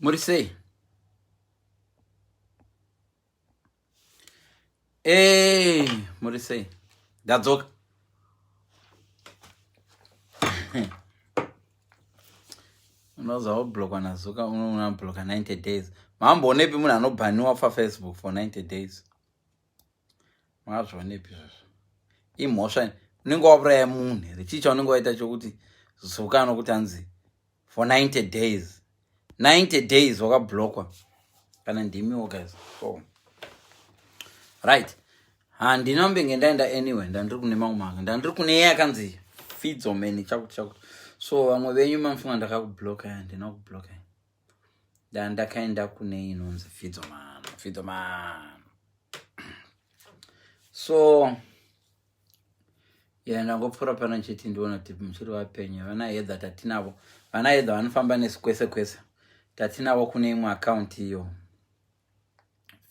What do you say? Hey, what do you say? That's okay. Unozawubhlokwa nazuka unabhloka 90 days. Mambonepi munhu anobhaniwa Facebook for 90 days. Mazvonepi izvozvo. Imhosva unenge wauraya munhu here. Chii chaunenge waita chokuti zuka anokuti hanzi for 90 days. 90 days wakabhlokwa. Kana ndimiwo guys. So. Right. Handinambenge ndaenda anyway. Ndandiri kune mamwe manga. Ndandiri kune yakanzi Fidzomeni chakuti. So vamwe venyu mamufunga ndakakubloka ndinakubloka. Ndakaenda kune inonzi Fidzomani. So ndangopfuura pano chiti ndiona kuti muchiri wapenyu vana hedha tatinavo. Vana hedha vanofamba nesu kwese. Tatinavo kune imwe account iyo.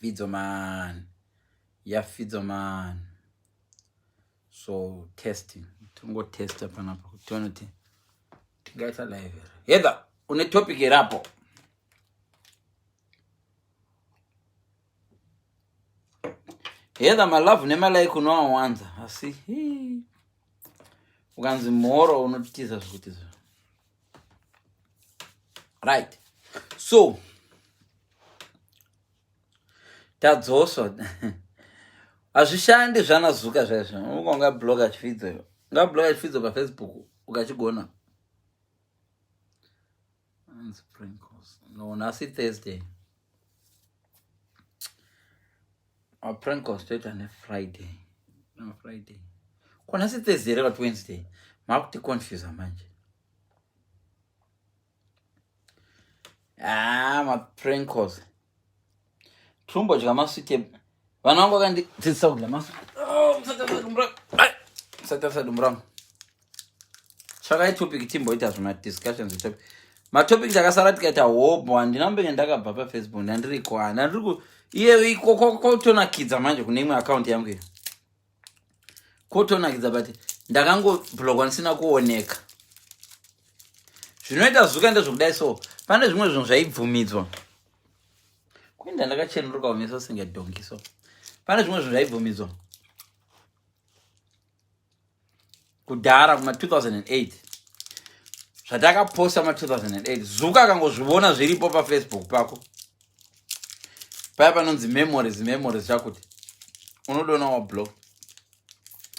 Fidzomani. Fidzomani. So testing. Tongotesta panapa kuti tione kuti tingaita live. Hedha une topic irapo. Hedha malove nemalike unoawanza asi ukanzi mhoro unotiza zvikuti izvo. Right. So tadzoswa hazvishandi zvanazuka zvaizvo. Ungabloga chifidzo. Ungabloga chifidzo paFacebook ukachigona. No, nasi Thursday. Our prank calls toita Friday. No, Friday. Kwa nasi Thursday rega Wednesday. Makuti confuse manje. Ma prank calls. Trumbo jama sute. Vanangu kandi tsisawula masu. Sata dumbrang. Chaka topic timbo ita zvima discussions with topic. Ma topic jakasara tikaita hobo handinambenge ndakabva pa Facebook ndandiri ku iye kotona kidza manje kune imwe account yangu iyo. Kotona kidza but ndakangoblogwa ndisina kuoneka. Zvinoita zuka ndezvokudai so pane zvimwe zvinhu zvaibvumidzwa. Kuenda ndakachenuruka umeso singe donkey so. Pane zvimwe zvinhu zvaibvumidzwa. Kudhara kuma 2008. Zvatakaposta ma 2008. Zuka akangozviona zviripo pa Facebook pako. Paya panonzi memories chakuti. Unodona wa blog.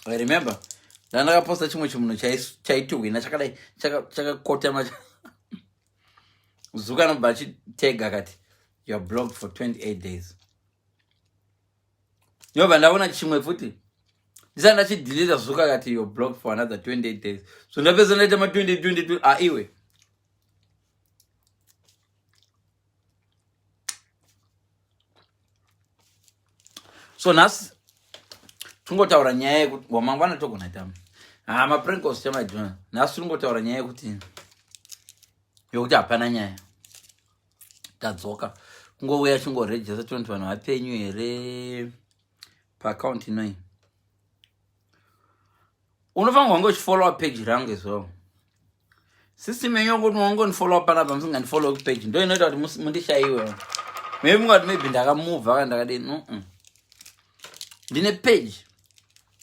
I remember. Ndakaposta chimwe chimunhu chaituhwina chakadai chakakota macha. Zuka anobva achitega akati you are blocked for 28 days. Yobva ndaona chimwe futi. Ndisana ndachidelete Zuka akati you are blocked for another 28 days. So ndapedza ndaita ma 22 iwe. So nasi tungotaura nyaya yekuti wamangwana togona tama. Ma prank calls chamaidona. Nasi tungotaura nyaya yekuti hapana nyaya. Tadzoka. Kungouya chingorejesa tonti vanhu vapenyu here pa account inoi. Unofanirwa kungochifollow page rangu as well. System yenyu kuti mungonifollow panapa musingandifollow page. Ndo inoita kuti mundishaiwe. Maybe ndakamove akandakadini. Ndine page.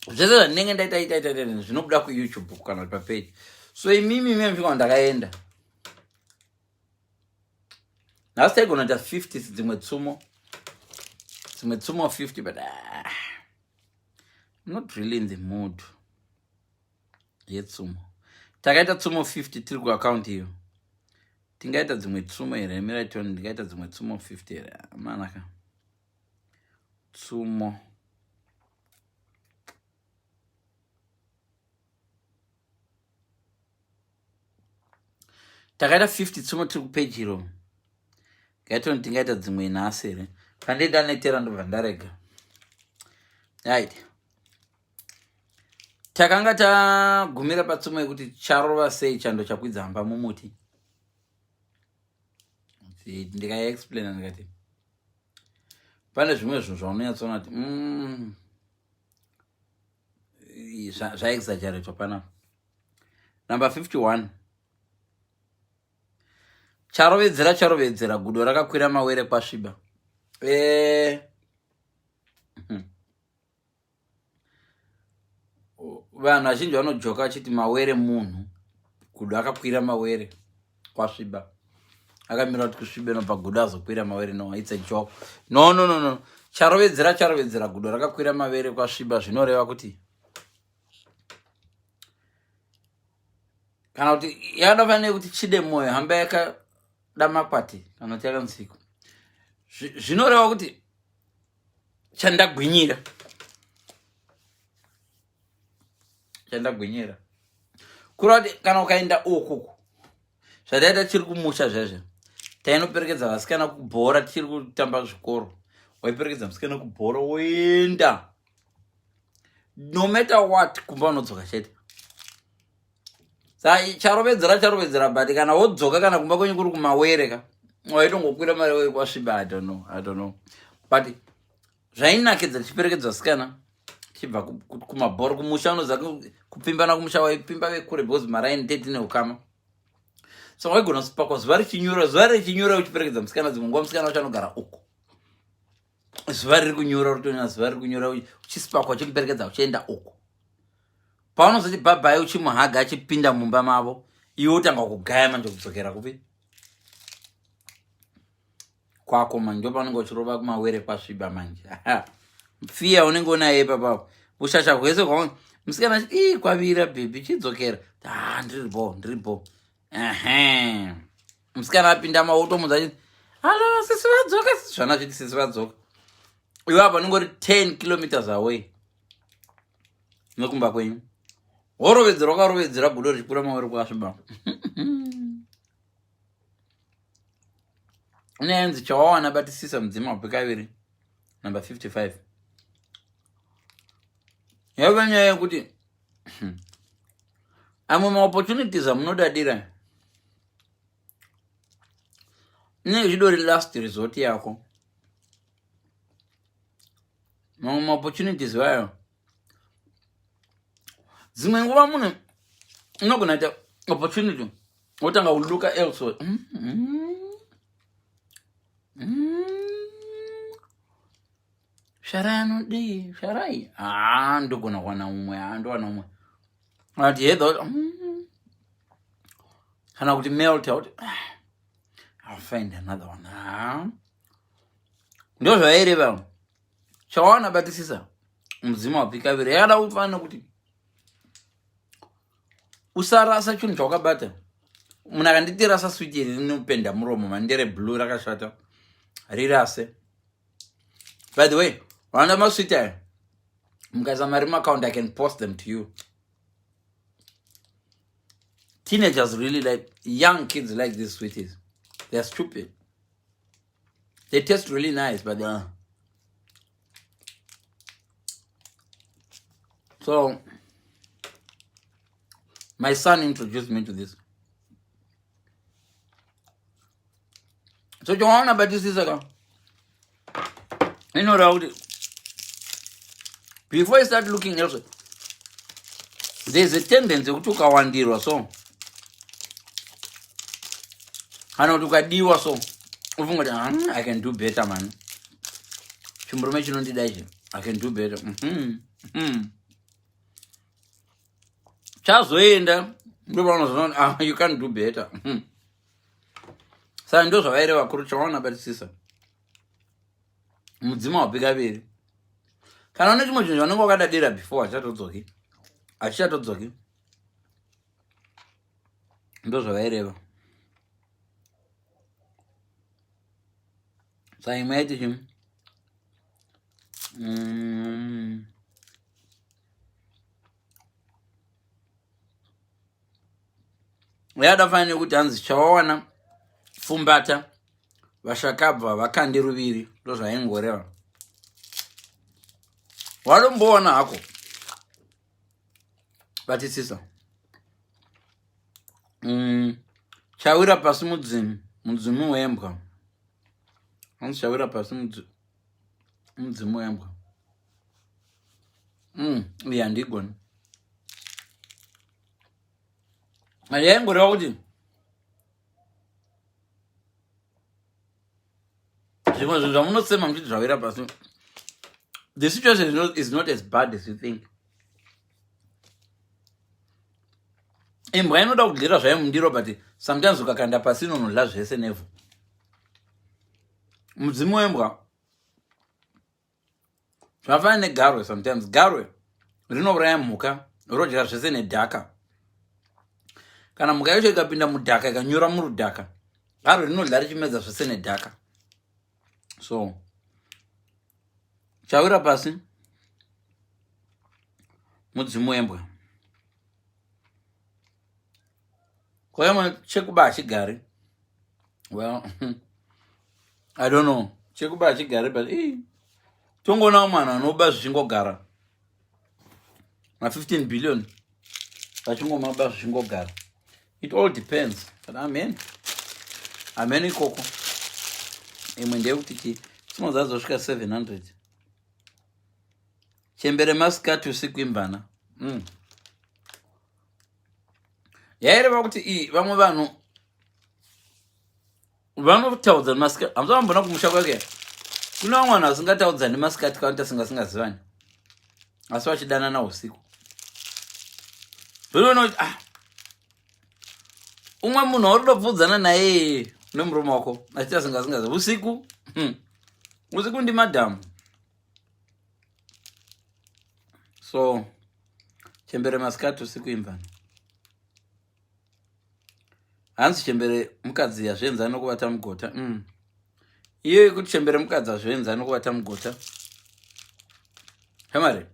Zvese zvandinenge ndaita zvinobuda ku YouTube kana pa page. So imimi mfika ndakaenda. Last time gonna just 50 dzimwe TSUMO 50 but I'm not really in the mood. TSUMO. Takaita TSUMO 50 tiri ku account hiyo. Tingaita dzimwe TSUMO here, mira toni ndingaita dzimwe TSUMO 50 here. Manaka. TSUMO. Takaita 50 TSUMO tiri ku page hiro. Gaito ndingaita dzimwe nhasi here. Pandida netera ndobva ndarega. Right. Takanga tagumira patsumo yekuti charova sei chando chakwidza hamba mumuti. Ndikaexplaina ndikati. Pane zvimwe zvinhu zvaunonyatsoona kuti zvaexaggerate panapa. Number 51. charovedzera gudo rakakwira mawere kwasviba. Vanhu vazhinji vanojoka vachiti mawere munhu, gudo akakwira mawere kwasviba. Akamira kuti kusvibe no pagudo azokwira mawere. No, it's a joke. No. Charovedzera gudo rakakwira mawere kwasviba zvinoreva kuti kana kuti yanofanira kuti chide moyo hamba yakada makwati kana kuti yakanziko. Zvinoreva kuti chandagwinyira kureva kuti kana ukaenda ukuku zvataita tiri kumusha zvezve tainoperekedza vasikana kubhora tiri kutamba zvikoro, waiperekedza musikana kubhora woenda no matter what kumba unodzoka chete. Saka charovedzera but kana wodzoka kana kumba kwenyu kuri kumawere ka waitongokwira mawere kwasviba. I don't know but zvainakidza tichiperekedza vasikana chibva kumabhora kumusha. Unoziva kupimbana kumusha waipimba vekure because maraini teti neukama. So waigona kupakwa zuva richinyura uchiperekedza musikana. Dzimwe nguva musikana wacho anogara uko, zuva riri kunyura uchisipakwa uchimuperekedza uchienda uko. Paunozoti bhabhai uchimuhaga achipinda mumba mavo, iwe utanga kugaya manje kudzokera kupi kwako manje. Ndo paunenge uchirova kumawere kwasviba manje. Fiya unenge unaye papapo ushasha hwese kwaone musikana achiti kwavira bhebi chidzokera. Ndiripo. Musikana apinda mautomudza achiti halo sisi vadzoka. Zvana zviti sisi vadzoka. Iwe apa unenge uri 10 kilometers away nekumba kwenyu. Wakarovedzera gudo richipura mawere kwasviba. Uneyanzi chawawana batisisa mudzima wapekaviri number 55. Yava nyaya yekuti amwe maopportunities amunodadira inenge zvidori last resort yako. Mamwe maopportunities vayo dzimwe nguva munhu unogona ita opportunity wotanga uluka elsewhere. Sharai anodii sharai ndogona kuwana umwe ndowana umwe ati hedha kana kuti melt out I'll find another one. Ndo zvaireva chawana batisisa mudzima wapikaviri yakada ufanira kuti usarasa chinhu chawakabata. Munhu akanditi rasa switi rinopenda muromo mandere blue rakashata rirase. By the way, one of my sweetie, because I'm a account, I can post them to you. Teenagers really like, young kids like these sweeties. They're stupid. They taste really nice, but so my son introduced me to this. So Joanna, but this is a before you start looking elsewhere, there's a tendency to ukawandirwa so kana kuti ukadiwa so ufunga kuti I can do better man. Chimburume chinondida ichi I can do better. Chazoenda ndo vanozona you can't do better. Saka ndo zvavaireva kuri chaona batisisa mudzima wapikaviri. Kana une chimwe chinhu chaunenge wakadadira before hachatodzoki. Ndo zvavaireva. Saka imwe yaiti chimwe yadafanira kuti hanzi chawawana fumbata vashakabva vakandi ruviri. Ndo zvaingoreva. Wadomboona hako batisisa chawira pasi mudzimu wembwa. Hanzi chawira pasi mudzimu wembwa. Iya handigoni. Yaingoreva kuti The situation is not as bad as you think. Imbwa inoda kudlira zvayo mundiro, but sometimes ukakanda pasi inonodla zvese nevhu. Mudzimu wembwa zvafana negarwe. Sometimes garwe rinouraya mhuka rodya zvese nedhaka. Kana mhuka yacho ikapinda mudhaka ikanyura murudhaka, garwe rinodla richimedza zvese nedhaka. So chawira pasi mudzimu wembwa. Kwayama chekuba achigari. Well, I don't know. Chekuba achigari, but tongona mwana anoba zvichingogara. Na 15 billion. Vachingomaba zvichingogara. It all depends. But amen. Amen ikoko. Imwe ndeyekuti chinozazosvika 700. Chembere masikati usiku imbana. Yaireva kuti vamwe vanhu vanotaudza masikati. Hamuzambona kumusha kwake. Kuna vamwe vanhu vasingataudza nemasikati kaunti asingazivani. Asi vachidanana usiku. Zvinoona kuti umwe munhu waurikutobvudzana naye nemurume wako achiti asingazivi usiku. Usiku ndi madhamu. So chembere masikati usiku imbana. Hanzi chembere mukadzi hazvienzani nokuvata mugota. Iyo yekuti chembere mukadzi hazvienzani nokuvata mugota. Hamare,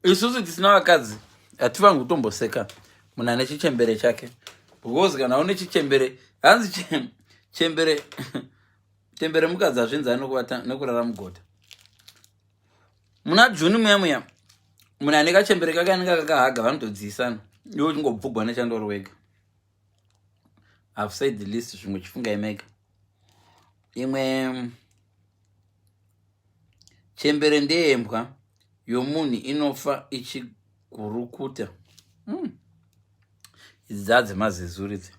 isusu tisina vakadzi hatifangi kutomboseka munhu ane chichembere chake. Because kana une chichembere, hanzi chembere chembere mukadzi hazvienzani nokuvata nekurara mugota. Muna Juni muya munhu ane kachembere kake anenge kakahaga vanotodziisana. Iwe uchingobvugwa nechandori wega. I've said the least. Zvimwe chifunga imega. Imwe chembere ndeyembwa yomunhu inofa ichigurukuta. Idzi dzadze mazezuri idzi.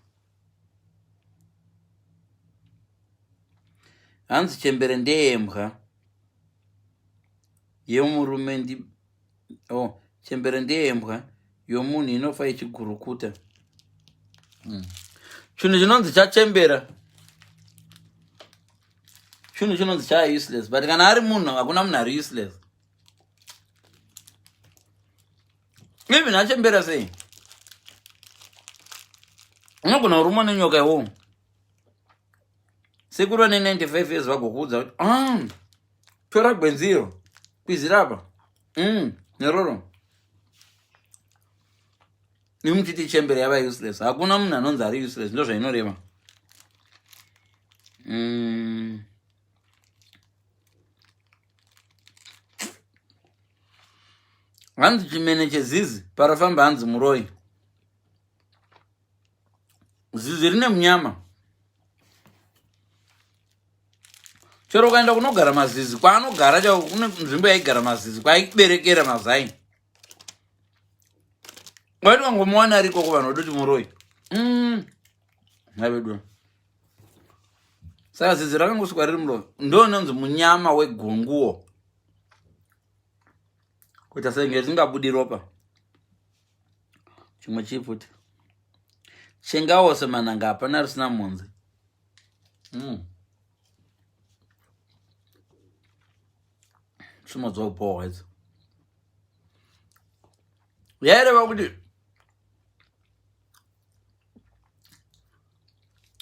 Hanzi chembere ndeyembwa yomurume chembere ndeyembwa yomunhu inofa ichigurukuta. Chinhu chinonzi chachembera. Chinhu chinonzi cha useless. But kana ari munhu hakuna munhu ari useless. Even achembera sei. Unogona kurumwa nenyoka iwo. Sekuru ane 95 years vagokuudza kuti tora gwenziro kwizira apa. Neroro. Nimuchiti chembere yava useless. Hakuna munhu anonzi ari useless. Ndo zvainoreva. Hanzi chimene chezizi parafamba hanzi muroi. Zizi rine munyama. Chero ukaenda kunogara mazizi, kwaanogara chao kune nzvimbo yaigara mazizi, kwaiberekera mazai. Waiti wangomuwana ariko kuvanhu wadoti muroi. Navedu. Saka zizi rakangosvika riri muroi. Ndo nonzi munyama wegunguo. Kuita senge risingabudi ropa. Chimwe chifuti. Chengawo semananga hapana risina monzi. Chimodzo upowa idzi. Yaireva kuti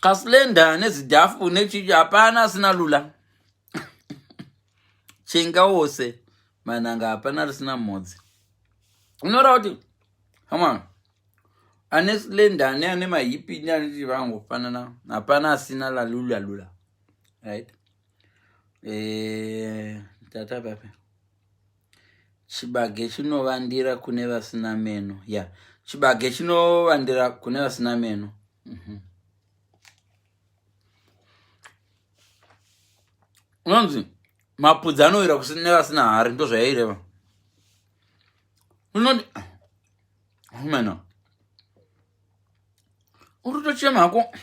kaslenda nezidhafu nechichi hapana asina lula. Chengawose mananga hapana risina modzi. Unoreva kuti hama ane slenda ane mahipi ane chivango fanana hapana asina la lula. Right? Tata pape. Chibage chinovandira kune vasina meno. Yeah. Chibage chinovandira kune vasina meno. Unonzi mapudzi anowira kusina vasina hari ndo zvaireva. Unoti mena urutochema hako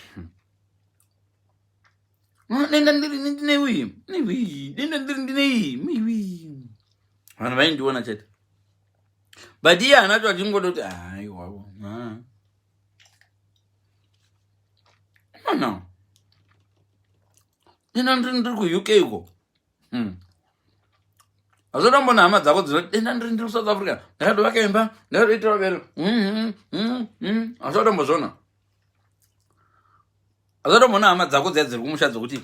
Nenda ndiri vanhu vaindiona chete, but iye anacho achingodoti aiwawo no nenda ndiri kuuk iko azodambona hama dzako dzinoti denda ndiri South Africa, ndakadovaka imba, ndakadoitira bero azodambozvona. Azodambona hama dzako dziya dziri kumusha dzokuti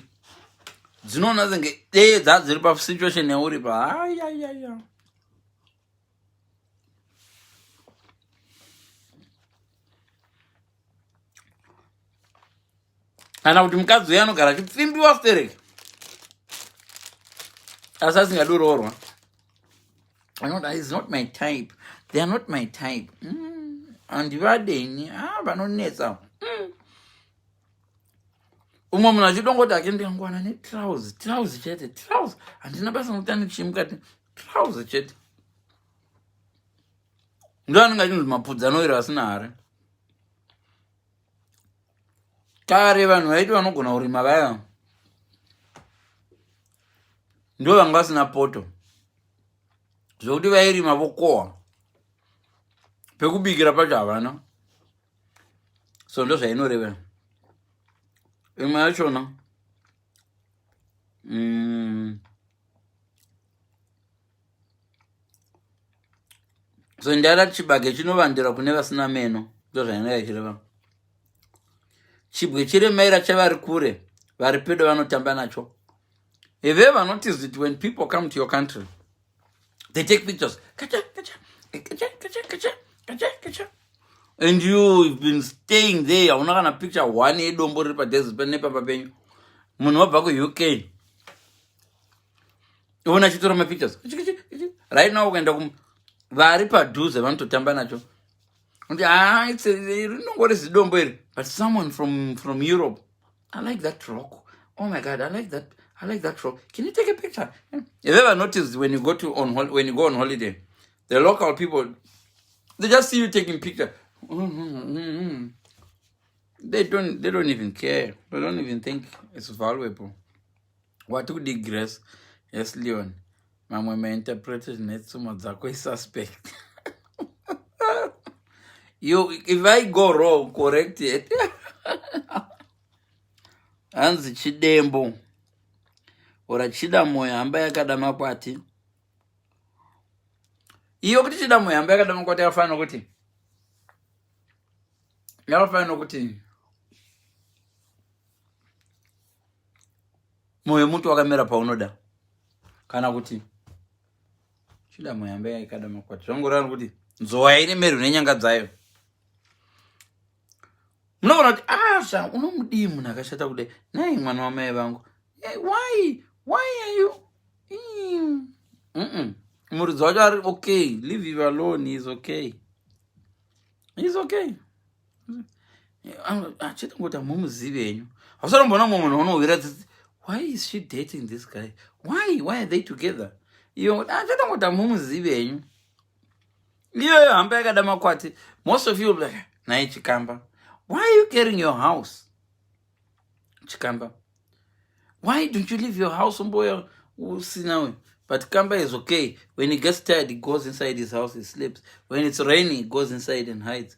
dzinoona senge dziri pasituation yauri pa ayayaya. Kana kuti mukadzi uya anogara achipfimbiwa stereki asi asingadoroorwa. It's not my type. They are not my type. Andivadeni vanonetsa. Umwe munhu achidongoti ake ndingangwana netrauzi chete, trauzi handina basa nokutani chimukati, trauzi chete. Ndo anenge achinzi mapudzi anoira asina hari. Kare vanhu vaiti vanogona kurima vaya ndo vanga vasina poto zvokuti vairima vokohwa, pekubikira pacho havana. So ndo zvainoreva. Imwe yachona so ndada chibage chinovandira kune vasina meno, ndo zvainenge ichireva. Chibwe chiremaira chavari kure, vari pedo vanotamba nacho. Have you ever noticed it when people come to your country? They take pictures. Kacha, kacha, kacha, kacha, kacha, kacha, kacha. And you've been staying there. You're not gonna picture one edombo ripa desert nepa penyu. Munhu wabva ku-UK. Uona chitora my pictures. Right now ukaenda vari padhuze vanototamba nacho. It's rinongori zidombo iri. But someone from Europe, I like that rock. Oh my God, I like that rock. Can you take a picture? Have you ever noticed when you go on holiday, the local people, they just see you taking picture. They don't even care. They don't even think it's valuable. What would digress? Yes, Leon. Mama my interpreted TSUMO dzako is suspect. If I go wrong, correct it. Hanzi chidembo. Ora chida moyo hamba yakada makwati. Iyo kuti chida moyo hamba yakada makwati yafana kuti. Yafana kuti. Moyo mutu wakamera paunoda. Kana kuti. Chida moyo hamba yakada makwati. Zvangorana kuti nzowa ine meri nenyanga dzayo. Munogona kuti sha unomudii munhu akashata kudai. Nai mwana wamai vangu. Why are you? Muridzi wacho ari okay. Leave him alone. He's okay. Achita ngoti hamumuzivi henyu. Hausarambona mumwe munhu unovira tsitsi. Why is she dating this guy? Why are they together? Achita ngoti hamumuzivi henyu. Iyo hamba yakada makwati. Most of you will be like, nai chikamba. Why are you carrying your house? Chikamba. Why don't you leave your house, boy? But Kamba is okay. When he gets tired, he goes inside his house, he sleeps. When it's raining, he goes inside and hides.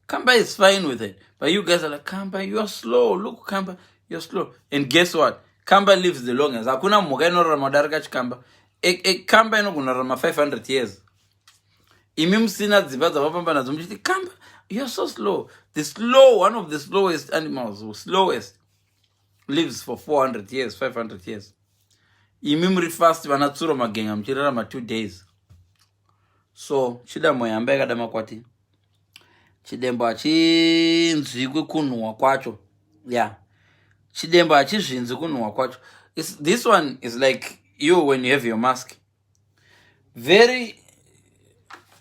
Kamba is fine with it. But you guys are like, Kamba, you are slow. Look, Kamba, you're slow. And guess what? Kamba lives the longest. Hakuna mmoja inoramadharika chikamba. Kamba inogunarama 500 years. Imi sina dzimba dzavapambana dzomchiti Kamba, you're so slow. One of the slowest animals, slowest, lives for 400 years, 500 years. Imi muri fast vanatsuro magenga mchirarama 2 days. So chida moyo hamba yakada makwati. Chidembo achinzwi kunhuhwa kwacho. Yeah. Chidembo achizvinzi kunhuhwa kwacho. This one is like you when you have your mask.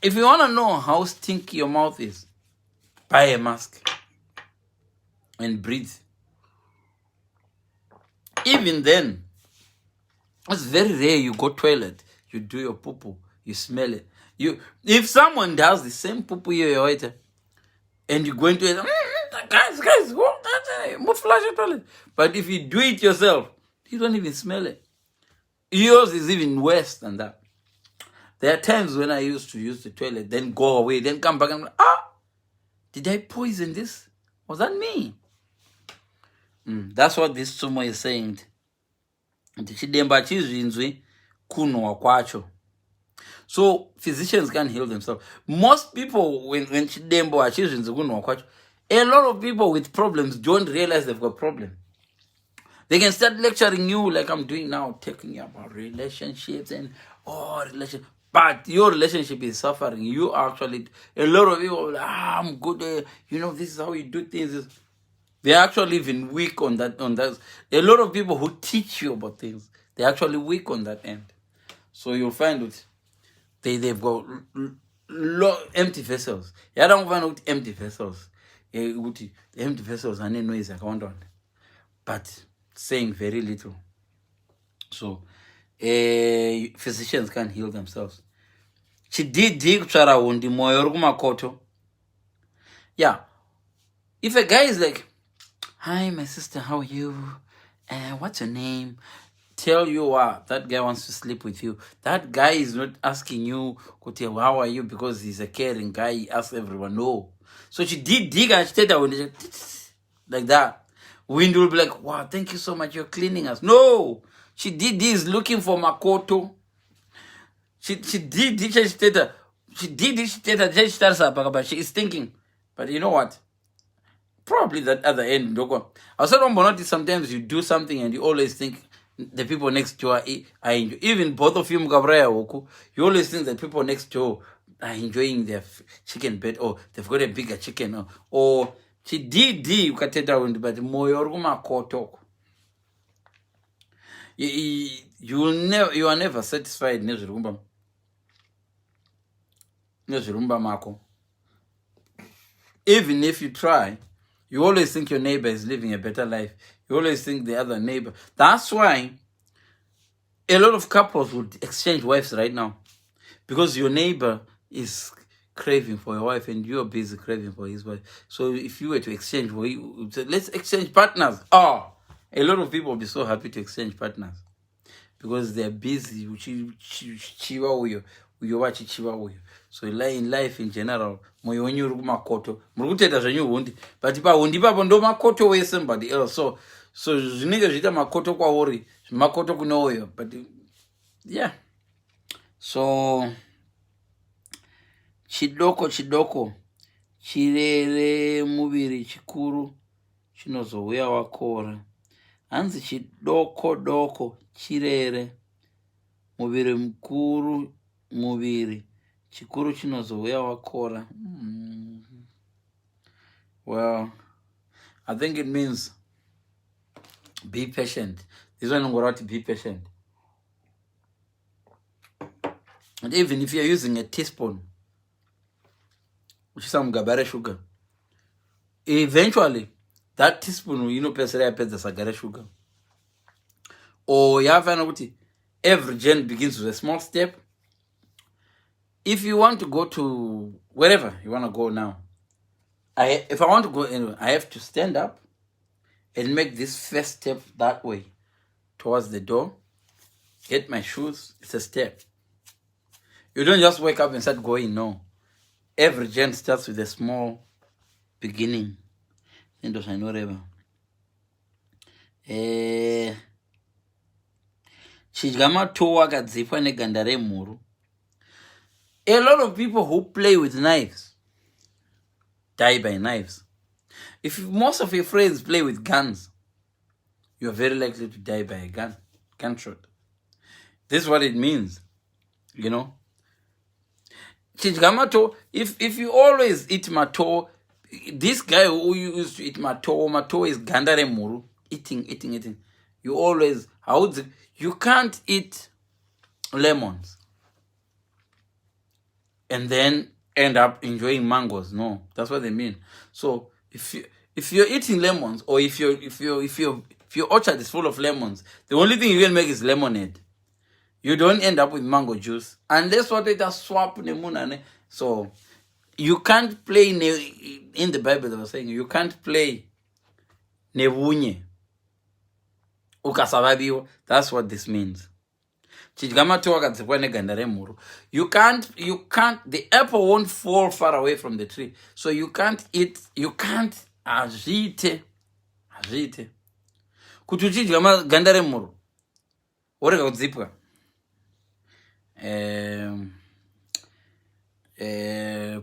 If you want to know how stinky your mouth is, buy a mask and breathe. Even then, it's very rare you go toilet, you do your poo-poo, you smell it. If someone does the same poo-poo you're and you go into it, guys, move flush the toilet. But if you do it yourself, you don't even smell it. Yours is even worse than that. There are times when I used to use the toilet, then go away, then come back and go, did I poison this? Was that me? That's what this TSUMO is saying. Chidemba chizvinzwi kunwa kwacho. So physicians can't heal themselves. Most people, when chidembo achizvinzwi kunwa kwacho, a lot of people with problems don't realize they've got problems. They can start lecturing you like I'm doing now, talking about relationships and relationships. But your relationship is suffering. You actually, a lot of people are like, I'm good. This is how you do things. They're actually even weak on that. A lot of people who teach you about things, they're actually weak on that end. So you'll find it. They've got empty vessels. You don't find empty vessels. The empty vessels are no noise. But saying very little. So physicians can't heal themselves. Yeah. If a guy is like, hi, my sister, how are you? What's your name? Tell you what, that guy wants to sleep with you. That guy is not asking you, how are you? Because he's a caring guy. He asks everyone, no. So she did dig and she did like that. Wind will be like, wow, thank you so much. You're cleaning us. No. She did this looking for Makoto. She did this. She did this. She is thinking. But you know what? Probably that other end. I said, sometimes you do something and you always think the people next door are enjoying. Even both of you, you always think that people next door are enjoying their chicken bed, or they've got a bigger chicken, or she did ukateta but moyo rumakoto. You are never satisfied nezvirumba mako. Even if you try, you always think your neighbor is living a better life. You always think the other neighbor. That's why a lot of couples would exchange wives right now, because your neighbor is craving for your wife and you're busy craving for his wife. So if you were to exchange, let's exchange partners. A lot of people will be so happy to exchange partners because they're busy. So in life in general, moyo wenyu uri kumakoto muri kutoita zvenyu hundi, but pahundi ipapo ndo makoto somebody else. So zvinenge zviita makoto kwauri, makoto kune uyo. But yeah, so chidoko chirere muviri chikuru chinozouya wakora. Hanzi chidoko chirere muviri mukuru, muviri chikuru chinozouya wakora. Well, I think it means be patient. This one got to be patient. And even if you're using a teaspoon, which is some gabare sugar, eventually that teaspoon will the sagare sugar. Or you have every gen begins with a small step. If you want to go to wherever you want to go now, if I want to go anywhere, I have to stand up and make this first step that way towards the door, get my shoes. It's a step. You don't just wake up and start going, no. Every gen starts with a small beginning. A lot of people who play with knives die by knives. If most of your friends play with guns, you're very likely to die by a gunshot. This is what it means, If you always eat mato, this guy who used to eat mato is gandare muru, eating. You always, you can't eat lemons and then end up enjoying mangoes. No, that's what they mean. So if you're eating lemons, or if your orchard is full of lemons, the only thing you can make is lemonade. You don't end up with mango juice unless what it has swap. So You can't play in the Bible. They were saying you can't play nevunye ukasavaviwa. That's what this means. You can't, the apple won't fall far away from the tree. So you can't eat, you can't azvite. Kuti uchidya ganda remuro, worega kudzipwa.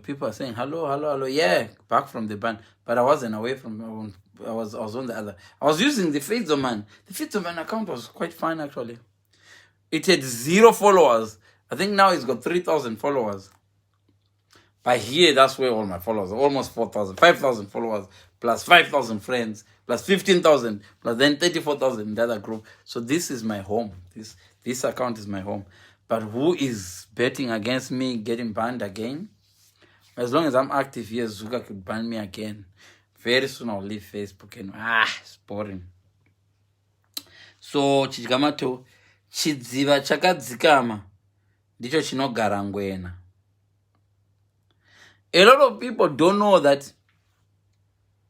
People are saying, hello. Yeah, back from the band. But I wasn't away from, I was on the other. I was using the Faithzoman. The Faithzoman account was quite fun, actually. It had 0 followers. I think now it's got 3,000 followers. But here, that's where all my followers are. Almost 4,000, 5,000 followers, plus 5,000 friends, plus 15,000, plus then 34,000 in the other group. So this is my home. This account is my home. But who is betting against me getting banned again? As long as I'm active here, Zuka could ban me again. Very soon I'll leave Facebook and it's boring. So Chigamato, chidziva chakadzikama ndicho chinogara ngwena. A lot of people don't know that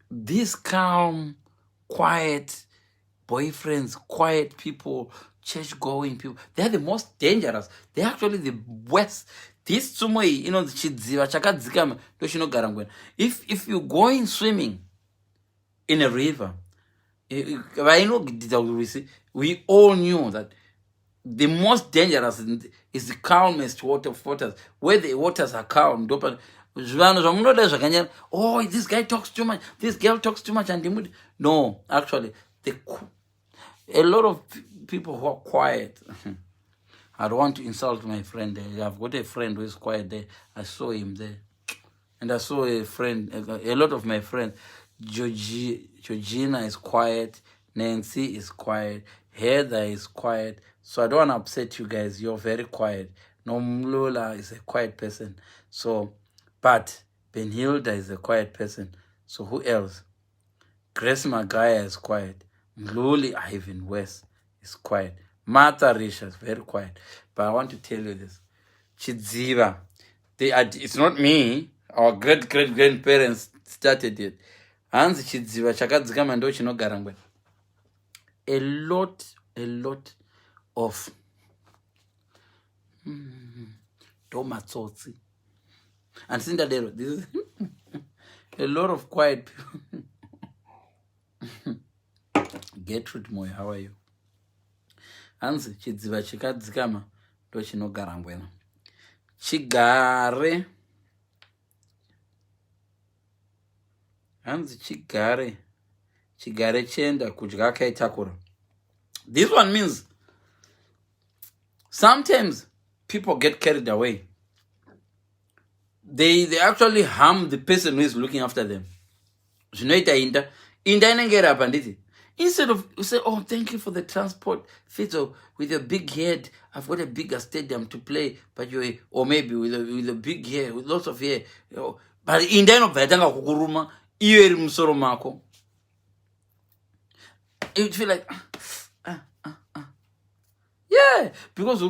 these calm, quiet boyfriends, quiet people, church-going people, they're the most dangerous. They're actually the worst. This TSUMO, the chidziva chakadzikama ndicho chinogara ngwena. If you're going swimming in a river, we all knew that the most dangerous is the calmest waters, where the waters are calm. Oh, this guy talks too much, this girl talks too much, and no, actually, a lot of people who are quiet. I don't want to insult my friend. I've got a friend who is quiet there. I saw him there, and I saw a friend. A lot of my friends. Georgina is quiet. Nancy is quiet. Heather is quiet. So I don't want to upset you guys. You're very quiet. Nomlola is a quiet person. So, but Benhilda is a quiet person. So who else? Grace Magaya is quiet. Mluli Ivan West is quiet. Martha Risha is very quiet. But I want to tell you this. Chidziva. It's not me. Our great-great-grandparents started it. Hanzi chidziva chakadzikama ndo chinogara ngwena. A lot of tomatsotsi. And Sindadero, this is a lot of quiet people. Gertrude Moyo, how are you? Hanzi chidziva chakadzikama ndo chinogara ngwena. Chigare. Hanzi chigare chenda kudya kaitakura. This one means sometimes people get carried away. They actually harm the person who is looking after them. Inda inengera apa nditi. Instead of you say, oh, thank you for the transport, Fito, with a big head, I've got a bigger stadium to play, but you, or maybe with a big hair, with lots of hair. But in the end of the kukuruma. You feel like yeah, because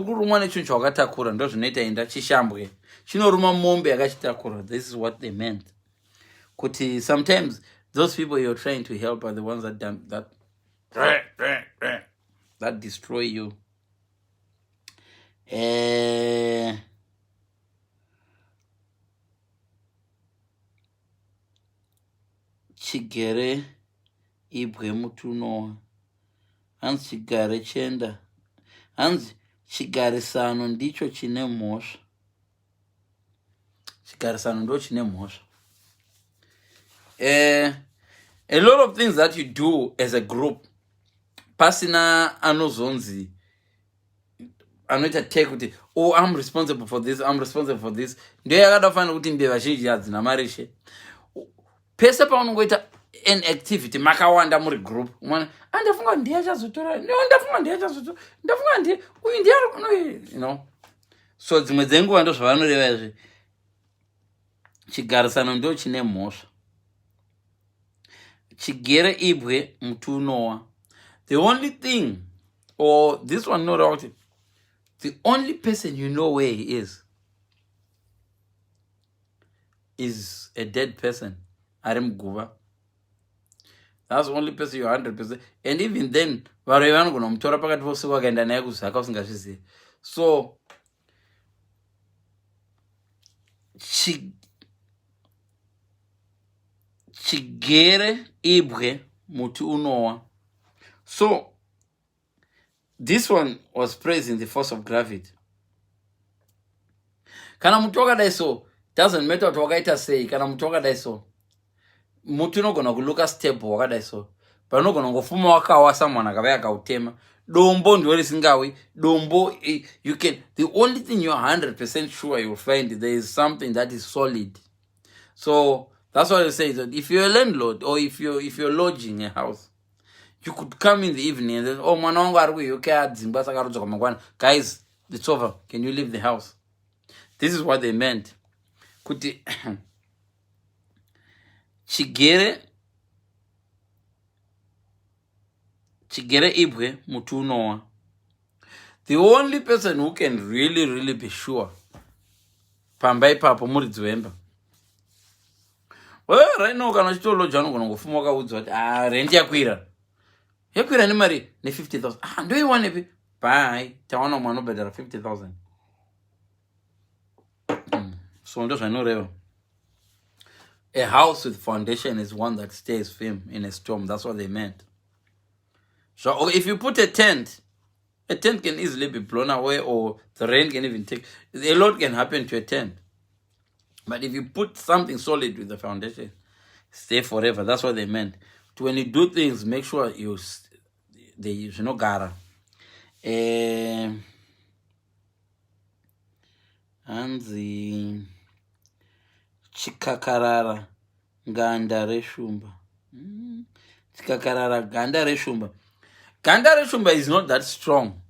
this is what they meant. Kuti sometimes those people you're trying to help are the ones that destroy you. Chigere ibwe mutuno. Hanzi chigare chenda. Hanzi chigare sano ndicho chine mosha. Chigare sano ndo chine mosha. A lot of things that you do as a group, pasina anozonzi, anoita take kuti, oh, I'm responsible for this, I'm responsible for this. Ndio yakadafana kuti mbeva zhinji hadzina marishe. Pese paunongoita an activity makawanda muri group, umwana andafunga ndiye achazotora, ndafunga ndiye achazotora, ndafunga ndiye uyu ndiye ari kuno, you know. So dzimwe dzenguva ndo zvavanoreva izvi. Chigarisano ndo chine mhosva. Chigere ibwe mutunowa. The only thing, or this one not out, the only person you know where he is is a dead person. Arim Guva. That's the only person you're 100%. And even then, so chigere ibwe mutu unowa. So this one was praising the force of gravity. Kana mutu wakadai so, doesn't matter what wakaita say, kana mutu wakadai so, mutu unogona kuluka step wakadai so, panogona ngofuma wakawasa mwana kavaya kautema. Dombo ndio lisingawi. Dombo, you can, the only thing you're 100% sure you'll find, there is something that is solid. So that's what I say, that if you're a landlord or if you're lodging a house, you could come in the evening and then, oh mwanangu arui, okay, guys, it's over. Can you leave the house? This is what they meant. Kuti chigere ibwe mutu noa. The only person who can really be sure pambai papo muridzi wemba. Well, right now kana chitolo jano kana ngofuma wakaudzwa kuti rent yakwira ni mari ne 50,000. Ndio iwane pi bye tawana mwana obhadhara 50,000. So ndo zvanoreva. A house with foundation is one that stays firm in a storm. That's what they meant. So if you put a tent can easily be blown away, or the rain can even take. A lot can happen to a tent. But if you put something solid with the foundation, stay forever. That's what they meant. When you do things, make sure they use no gara. And the chikakarara ganda reshumba. Chikakarara ganda reshumba. Ganda reshumba is not that strong,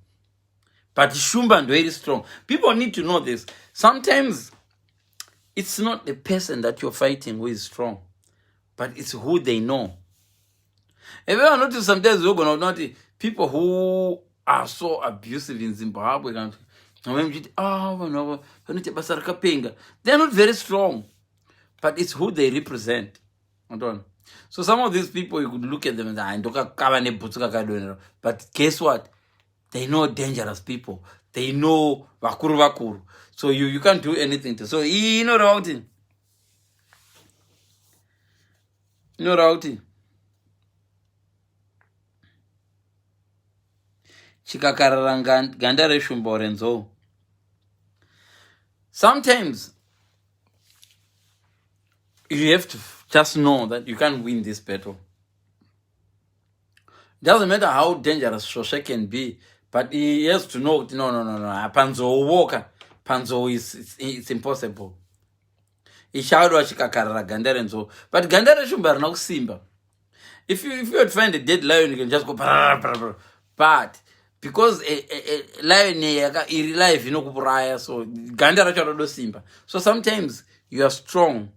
but shumba is very strong. People need to know this. Sometimes it's not the person that you're fighting who is strong, but it's who they know. Have you ever noticed sometimes you're going to notice people who are so abusive in Zimbabwe? They're not very strong, but it's who they represent. So some of these people, you could look at them and say, but guess what? They know dangerous people. They know vakuru. So you can't do anything to. So you know routing. No routing. Chikakarara ganda reshumba renzo. Sometimes you have to just know that you can't win this battle. Doesn't matter how dangerous Shosha can be, but he has to know, no. Panzo walker. Panzo it's impossible. Ishadwa chikakarara ganda renzo. But ganda reshumba no simba. If you would find a dead lion, you can just go but because a lion is alive, so ganda racharo simba. So sometimes you are strong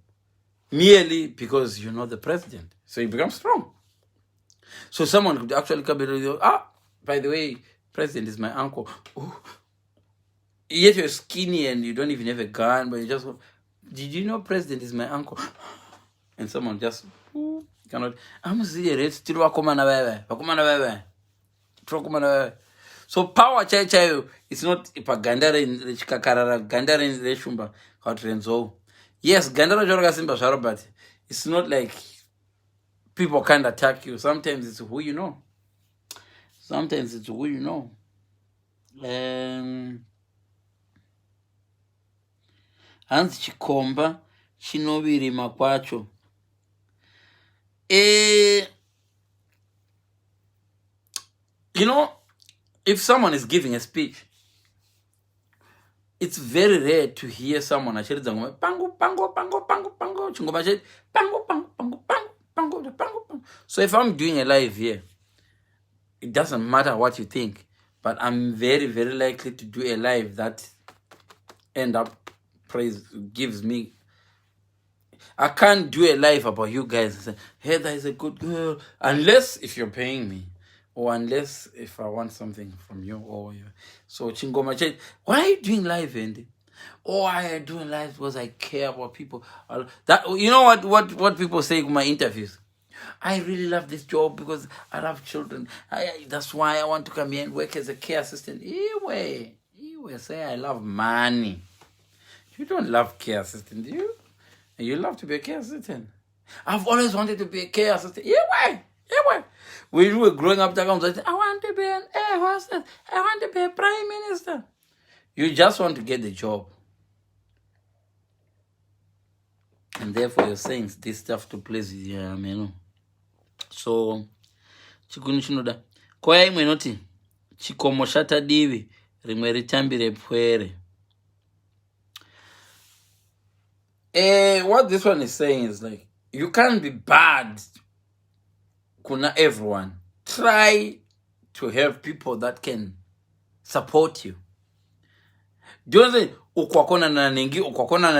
merely because you know the president. So you become strong. So someone could actually come and go, by the way, president is my uncle. Oh. Yet you're skinny and you don't even have a gun, but you just go, did you know president is my uncle? And someone just cannot. So power chayo it's not ipagandara in chikakarara gandara in reshumba renzo. Yes, gandara jorga simba sharo, but it's not like people can't attack you. Sometimes it's who you know. Hanzi chikomba chinovirima kwacho. If someone is giving a speech, it's very rare to hear someone achiridza ngoma pango chingoma chete pango. So if I'm doing a live here, it doesn't matter what you think, but I'm very likely to do a live that end up gives me. I can't do a live about you guys and say, Heather is a good girl, unless if you're paying me, or unless if I want something from you, or you. So chingoma chet, why are you doing live, Andy? Oh, I do in life because I care about people. That, you know what people say in my interviews? I really love this job because I love children. That's why I want to come here and work as a care assistant. You say I love money. You don't love care assistant, do you? You love to be a care assistant. I've always wanted to be a care assistant. Yeah, when we were growing up, I want to be an air hostess. I want to be a prime minister. You just want to get the job. And therefore you're saying this stuff to please you. So chikunu chinoda koya imwe inoti chikomo shatadivi rimwe ritambire pwere. What this one is saying is like, you can't be bad kuna everyone. Try to have people that can support you. Do you know ukwakona na ningi wakona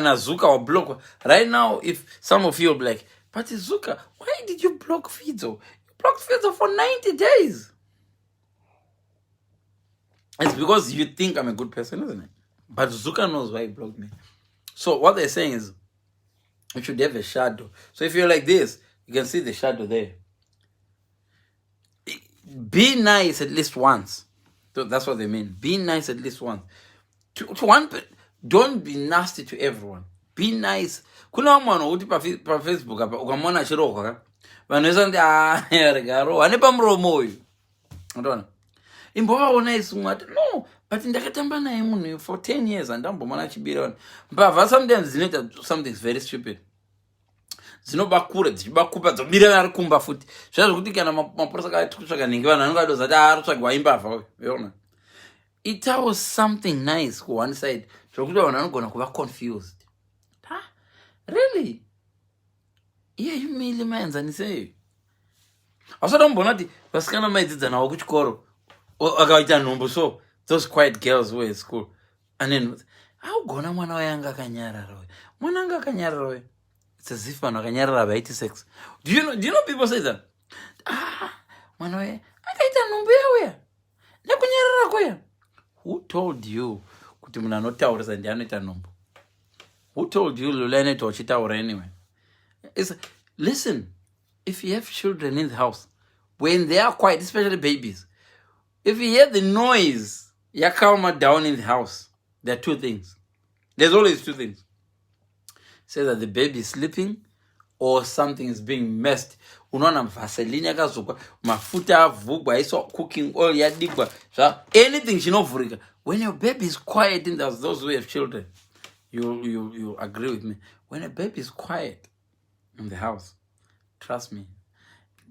na Zuka or block? Right now, if some of you are like, but Zuka, why did you block Fidzo? You blocked Fidzo for 90 days. It's because you think I'm a good person, isn't it? But Zuka knows why he blocked me. So what they're saying is, you should have a shadow. So if you're like this, you can see the shadow there. Be nice at least once. So that's what they mean. Be nice at least once. To one, don't be nasty to everyone. Be nice. Kuna mwana uti pa Facebook apa ukamona chiroko ka. Vanesa ndi regaro ane pamromo uyu. Ndona. Imbova ona isumati no, but ndakatamba naye munhu for 10 years andambomona chibira. Mbava sometimes zinoita something very stupid. Dzinobakura dzichibakupa dzobira ari kumba futi. Zvazvo kuti kana mapurisa akatsvaga ningi vanhu vanokadoza kuti arotsvagwa imbavha. Unaona? It was something nice on one side. Zvokuti vanhu vanogona kuva confused. Really? Yeah, you really maenzaniseyo. Asatombona kuti vasikana maidzidza nawo kuchikoro akaita nhumbu so those quiet girls were at school. And then augona mwana wayanga akanyarara we. Mwana anga akanyarara we. It's as if vanhu akanyarara vaiti sex. Do you know people say that? Mwana we akaita nhumbu yauya. Nekunyarara kuya. Who told you kuti munhu anotaurisa ndi anoita nhumbu? Who told you lulene tochitaura anyway? Listen, if you have children in the house, when they are quiet, especially babies, if you hear the noise, you calm down in the house. There are two things. There's always two things. Say that the baby is sleeping or something is being messed. Unaona vaseline yakazokwa, mafuta avugwa, iso cooking oil yadigwa. Anything chinovhurika. When your baby is quiet in the house, those who have children, you agree with me. When a baby is quiet in the house, trust me,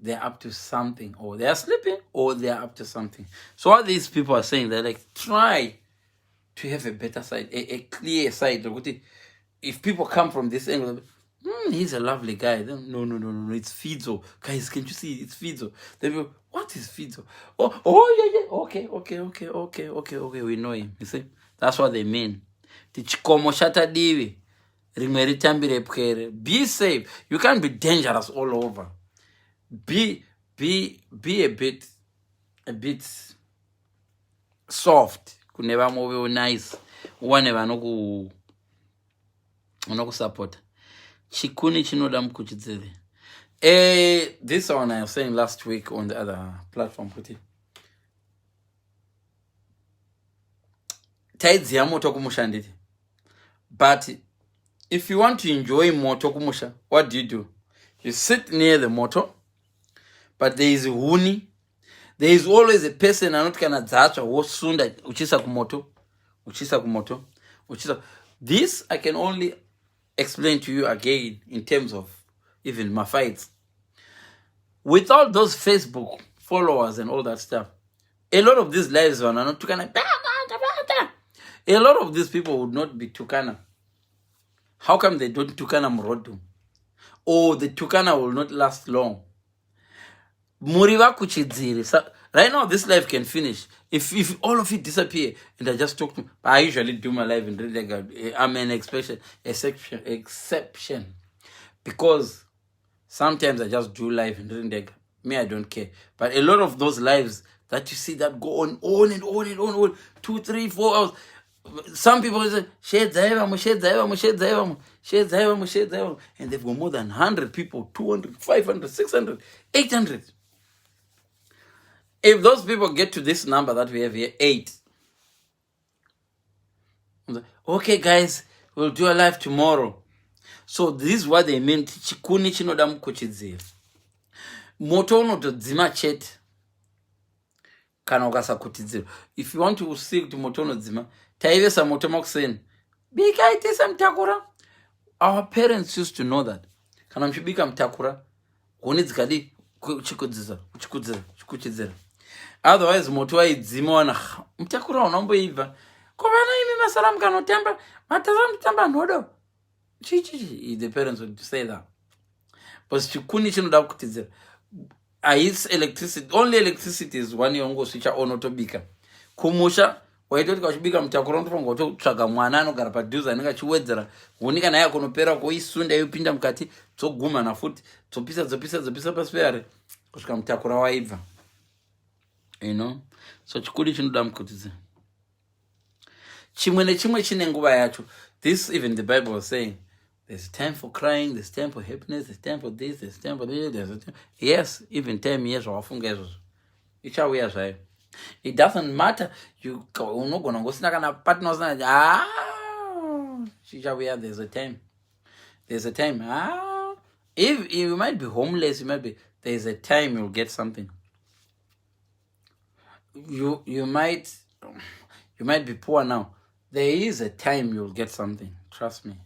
they're up to something, or they are sleeping, or they are up to something. So what these people are saying, they're like, try to have a better side, a clear side. If people come from this angle, he's a lovely guy. No, it's Fidzo. Guys, can't you see? It's Fidzo. They go, what is Fidzo? Oh, yeah. Okay, we know him. You see? That's what they mean. Tichikomo shatadivi. Be safe. You can't be dangerous all over. Be a bit soft. Kuneva move nice. Whenever no support. Chikuni chinoda mkuchidzere. This one I was saying last week on the other platform. Taidzia moto kumushanditi. But if you want to enjoy moto kumusha, what do? You sit near the motor, but there is huni. There is always a person anot kana dzatsva wosunda uchisa kumoto. This I can only explain to you again in terms of even my fights. Without those Facebook followers and all that stuff, a lot of these lives are not tukana. A lot of these people would not be tukana. How come they don't tukana mrodu? Or the tukana will not last long. Muriva kuchidziri. Right now, this life can finish. If all of it disappear and I just talk to, I usually do my life in really I'm an exception. Because sometimes I just do life in Rindega. Me, I don't care. But a lot of those lives that you see that go on and on, 2, 3, 4 hours, Some people say, and they've got more than 100 people, 200, 500, 600, 800. If those people get to this number that we have here, 8, okay, guys, we'll do a live tomorrow. So this is what they meant. Chikuni chinoda mukuchidzira. Moto unotodzima chete kana ukasakutidzira. If you want to see kuti moto unodzima, taivesa moto makuseni. Bikaitisa mtakura. Our parents used to know that. Kana mchibika mtakura, huni dzikadi chikuchidzira. Otherwise moto waidzima wana mtakura unomboibva. Kovana imi masalamu kanotamba, mataza mtamba nodo. The parents would say that. But chikuni chinoda kutidzira. It's electricity. Only electricity is one yongo switch on otobika. Kumusha waitoti kachibika mtakura ndofango totsvaga mwana anogara padhuze anenge chiwedzera. Unika naye kunopera koisunda yopinda mukati tsoguma na futi dzopisa paspeare kusvika mtakura waibva. You know? So chikuni chinoda kutidzira. Chimwe nechimwe chine nguva yacho. This even the Bible was saying, there's time for crying, there's time for happiness, there's time for this, there's time for this, there's a time. Yes, even 10 years or it doesn't matter. You no gonna go snag partners. There's a time. There's a time. If you might be homeless, there's a time you'll get something. You might be poor now. There is a time you'll get something. Trust me.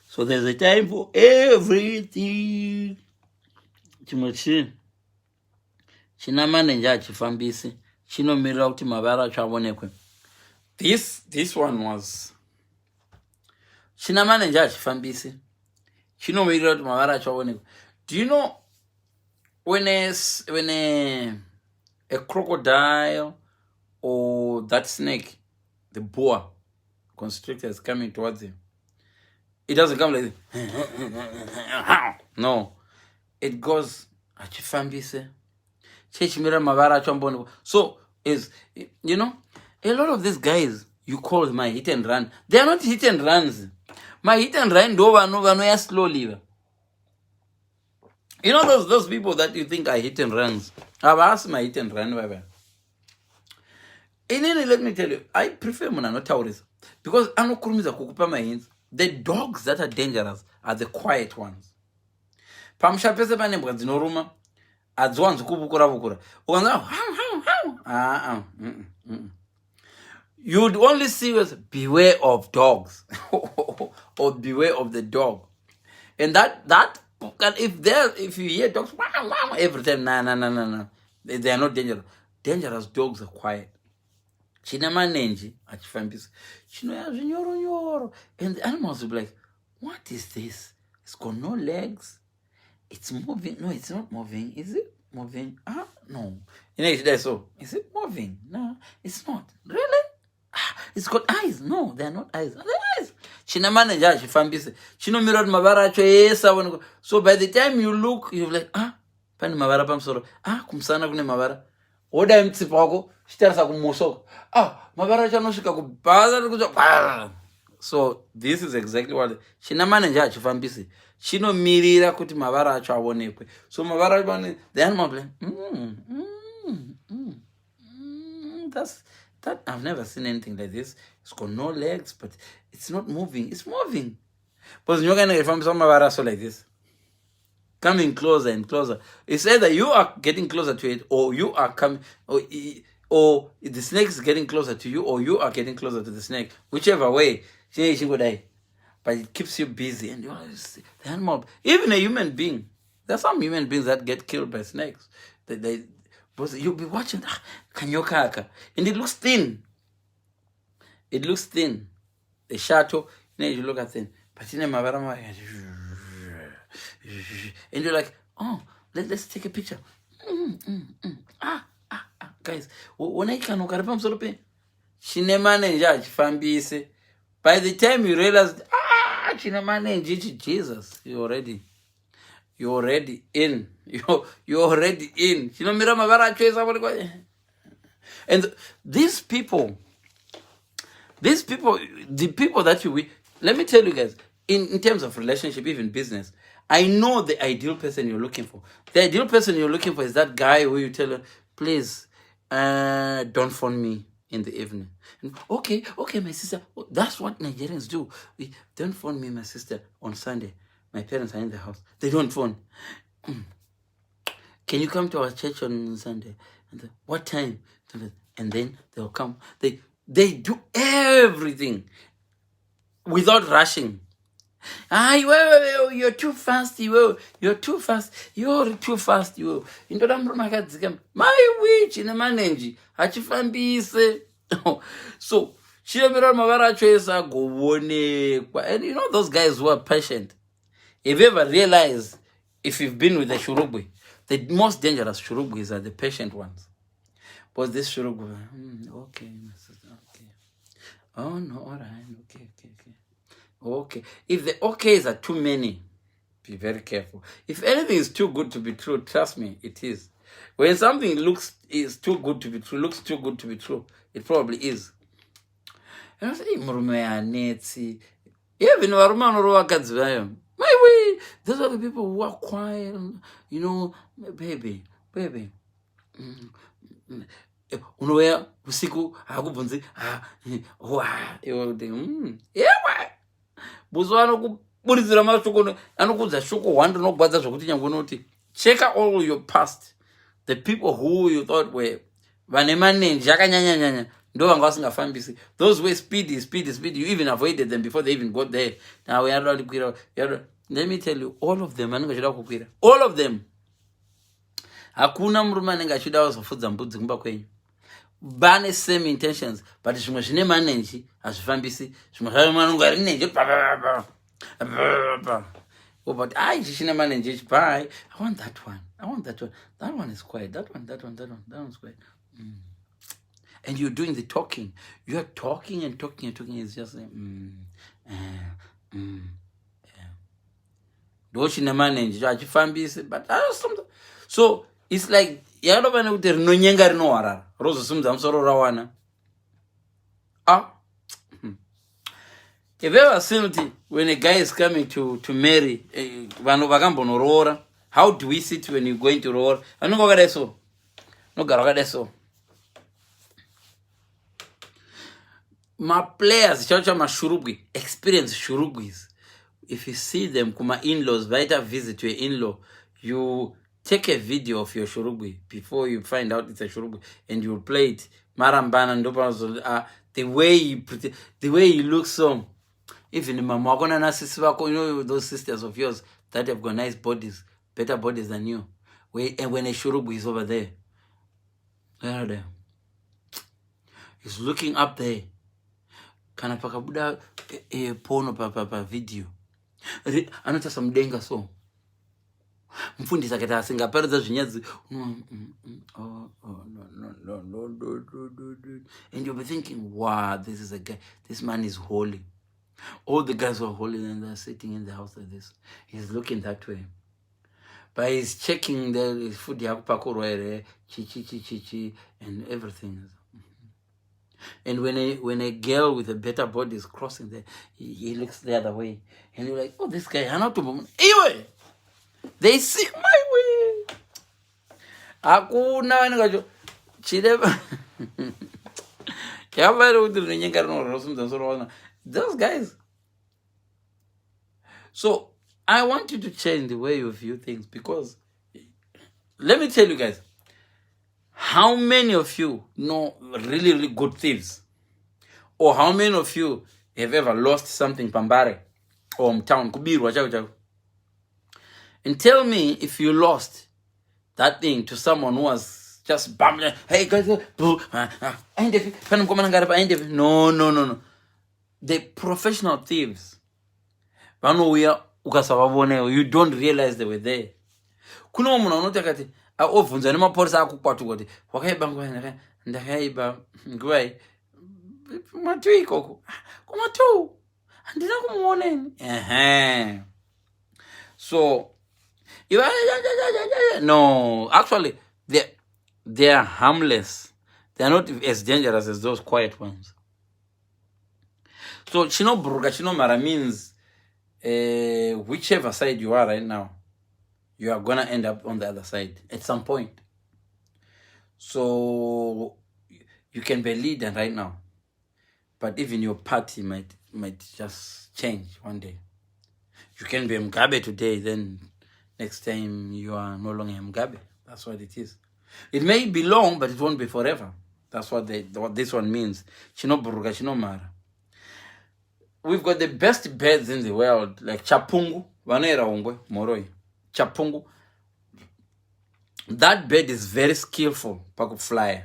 So there's a time for everything. Chimochi. China manager chifambisi. Chino mirira kuti mavara chavonekwe. This one was. China manager chifambisi. Chino mirira kuti mavara chavonekwe. Do you know when a crocodile or that snake, the boa constrictor, is coming towards him, it doesn't come like this. No. It goes achifambise. So is, you know, a lot of these guys you call my hit and run. They are not hit and runs. My hit and run no slowly. You know those people that you think are hit and runs. I've asked my hit and run. And then let me tell you, I prefer Munanotaurus because Anokurumiza kukupa my hands. The dogs that are dangerous are the quiet ones. Pamsha pese pane mwadzinoruma adzwanzi kubukura. You'd only see us beware of dogs or beware of the dog. And that if you hear dogs every time, no. They are not dangerous. Dangerous dogs are quiet. China manenji achifambisa. Chino ya nyoro. And the animals will be like, what is this? It's got no legs. It's moving. No, it's not moving. Is it moving? No. You know, so. Is it moving? No, it's not. Really? It's got eyes. No, they're not eyes. They're eyes. China manager achifambisa. Chino mirror mavara acho yesa. So by the time you look, you're like, pani mavara pamsoro. Kumsana kune mavara. Oda mtsipa wako. Shitarasa kumusoko. Mavara chanosvika kubhaza. So this is exactly what China manager achifambisi. Chino mirira kuti mavara acho awonekwe. So mavara acho the animal like, that I've never seen anything like this. It's got no legs, but it's not moving. It's moving. But you're gonna get from some mavara so like this. Coming closer and closer. It's either you are getting closer to it, or you are coming, or the snake is getting closer to you, or you are getting closer to the snake. Whichever way, she would die. But it keeps you busy, and you see the animal. Even a human being. There are some human beings that get killed by snakes. You'll be watching, kanyokaka, and it looks thin. It looks thin. The shadow, you look at thin. But in a and you're like, let's take a picture. Guys, when I can look at them, by the time you realize, Jesus, you're already in. You're already in. And these people, These people, the people that you with, let me tell you guys, in terms of relationship, even business, I know the ideal person you're looking for. The ideal person you're looking for is that guy who you tell her, please, don't phone me in the evening. Okay, my sister. That's what Nigerians do. Don't phone me, my sister, on Sunday. My parents are in the house. They don't phone. Can you come to our church on Sunday? And what time? And then they'll come. They do everything without rushing. You're too fast, you're too fast, you're too fast, you. Indoda mruma akadzika my witch in a manenji achifambise. So chiremera mavara acho ese agoonekwa. And you know those guys who are patient. Have you ever realized, if you've been with the shurugwe, the most dangerous shurugwes are the patient ones? But this shurugwe, okay, my sister, okay. Oh no, all right, okay. Okay. If the okays are too many, be very careful. If anything is too good to be true, trust me, it is. When something looks too good to be true, it probably is. And I say, even my way, those are the people who are quiet, you know, baby. Unowea usiku hakubvunzi buzo anokuburizira mashoko anokudza shoko 1 rinogwadza zvokuti nyangwe unoti check all your past. The people who you thought were vane manenji akanyanya ndo vanga vasingafambisi. Those were speedy, you even avoided them before they even got there. Now we are not clear. Let me tell you, all of them anenge achida kukwira, all of them. Hakuna murume anenge achida kuzofudza mbudzi kumba kwenyu. Bane same intentions, but zvimwe zvine manenji hazvifambisi. Zvimwe zvayo manongo ari nenji but zvine manenji bye. I want that one. That one is quiet. That one's quiet. And you're doing the talking. You're talking and talking. It's just like ndochine manenji achifambisi, but so it's like yarovane kuti rinonyenga rinohwarara rozosimudza musoro rawana. Have you ever seen it when a guy is coming to marry vanhu vakambonoroora? How do we sit when you're going to roora? Anonga wakadai so, nogara wakadai so. Players chacha mashurugwi, experienced shurugwis. If you see them kuma in-laws, vaita visit to your in-law, you take a video of your shurugwi before you find out it's a shurugwi, and you play it. Marambana ndopa the way you look so. Even mama wakona na sisi wako, you know those sisters of yours that have got nice bodies, better bodies than you. And when a shurugwi is over there, he's looking up there. Kana pakabuda porno pa video. Anota samdenga so. Mfundisa kata asingaparidza zvinyadzi. No. And you'll be thinking, wow, this is a guy. This man is holy. All the guys who are holy and they're sitting in the house like this. He's looking that way. But he's checking the food, chi, and everything. And when a girl with a better body is crossing there, he looks the other way. And you're like, oh, this guy, anyway, they see my way. Hakuna chideva. Those guys. So I want you to change the way you view things, because let me tell you guys, how many of you know really, really good thieves? Or how many of you have ever lost something pambare or town kubiru? And tell me if you lost that thing to someone who was just bumbling. Hey guys, no. The professional thieves, you don't realize they were there. Kuna munhu anoti akati ovhunza nemaporisa akukwatu kuti wakaiba nguva ndakaiba nguva matu ikoko kumatu handina kumuoneni. So no, actually they are harmless. They are not as dangerous as those quiet ones. So chinoburuka chinomhara means whichever side you are right now, you are gonna end up on the other side at some point. So you can be a leader right now, but even your party might just change one day. You can be Mugabe today, then next time you are no longer Mugabe. That's what it is. It may be long, but it won't be forever. That's what this one means. Chinoburuka chinomhara. We've got the best birds in the world, like chapungu, vanoera ongwe, moroi. Chapungu. That bird is very skillful, pakuflyer.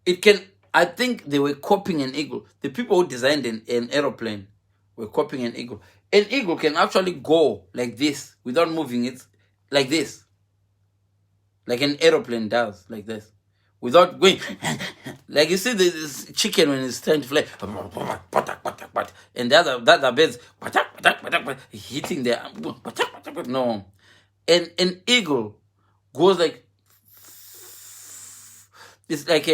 It can, I think they were copying an eagle. The people who designed an aeroplane were copying an eagle. An eagle can actually go like this without moving it, like this. Like an aeroplane does, like this. Without going, like you see this chicken when it's trying to fly, and the other birds hitting their, no. An eagle goes like, it's like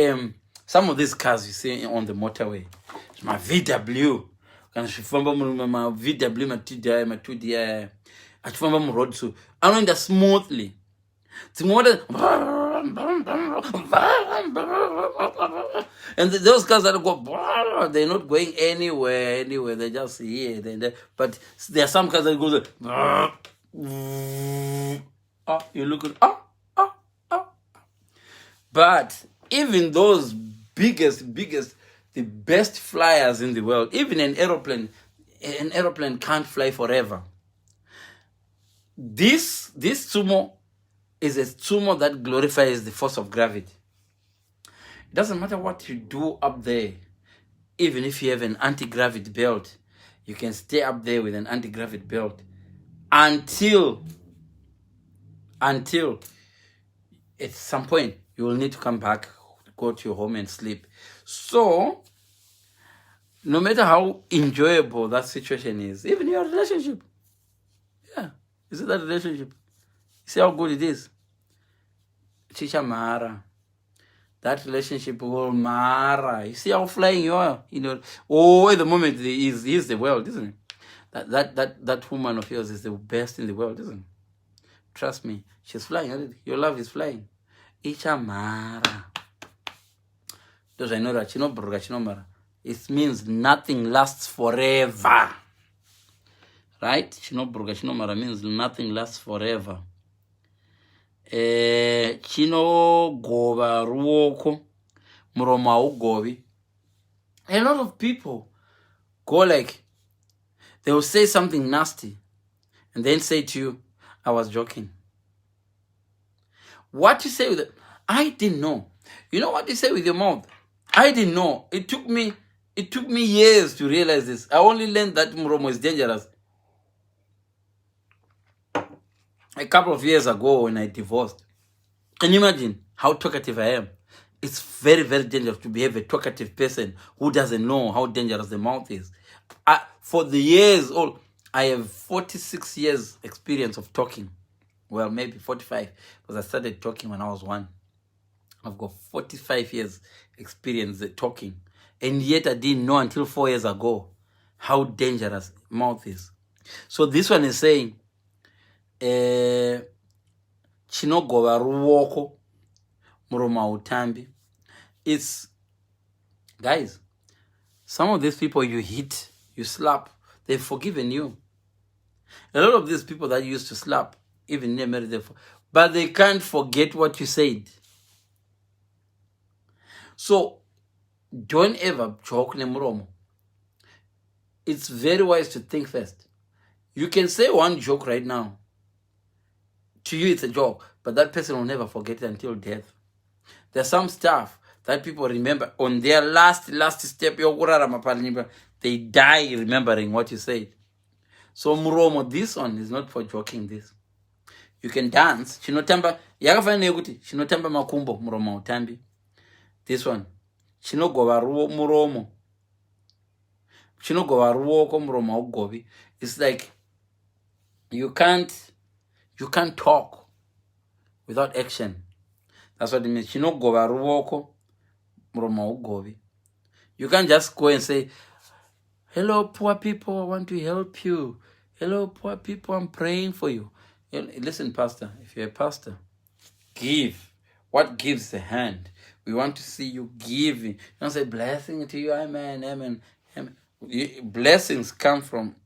some of these cars you see on the motorway. It's my VW. Kana zvifamba ma VW ma TDI ma 2DI. Achifamba mu road so anoenda smoothly. And those cars that go, they're not going anywhere. They're just here. But there are some cars that go, you look at, But even those biggest, the best flyers in the world, even an aeroplane can't fly forever. This TSUMO is a TSUMO that glorifies the force of gravity. It doesn't matter what you do up there. Even if you have an anti-gravity belt, you can stay up there with an anti-gravity belt until at some point you will need to come back, go to your home and sleep. So no matter how enjoyable that situation is, even your relationship, you see that relationship, you see how good it is. Chicha Mara. That relationship will mara. You see how flying you are, at the moment he is the world, isn't it? That woman of yours is the best in the world, isn't it? Trust me, she's flying already. Your love is flying. Icha Mara. Does I know that chinomara? It means nothing lasts forever. Right? Chinomara means nothing lasts forever. Chinogova ruoko muroma ugovi. A lot of people go like, they will say something nasty and then say to you, I was joking. What you say with it, I didn't know. You know what you say with your mouth? I didn't know. It took me years to realize this. I only learned that muromo is dangerous a couple of years ago when I divorced. Can you imagine how talkative I am? It's very, very dangerous to behave a talkative person who doesn't know how dangerous the mouth is. For the years, I have 46 years experience of talking. Well, maybe 45, because I started talking when I was 1. I've got 45 years experience talking. And yet I didn't know until 4 years ago how dangerous mouth is. So this one is saying, chinogova ruoko muroma utambi. It's, guys, some of these people you hit, you slap, they've forgiven you. A lot of these people that you used to slap, even near married, but they can't forget what you said. So don't ever joke nemuromo. It's very wise to think first. You can say one joke right now. To you, it's a joke, but that person will never forget it until death. There's some stuff that people remember on their last step. They die remembering what you said. So muromo, this one is not for joking. This you can dance. Chinotamba yakafana nekuti chinotamba makumbo muromo utambi. This one chinogova muromo. Chinogova ruoko muromo ugovi. It's like you can't talk without action. That's what it means. Chinogova ruoko muromo ugovi. You can't just go and say, Hello, poor people, I want to help you. Hello, poor people, I'm praying for you. Listen, pastor, if you're a pastor, give. What gives the hand? We want to see you giving. Don't say blessing to you, amen, amen, amen. Blessings come from,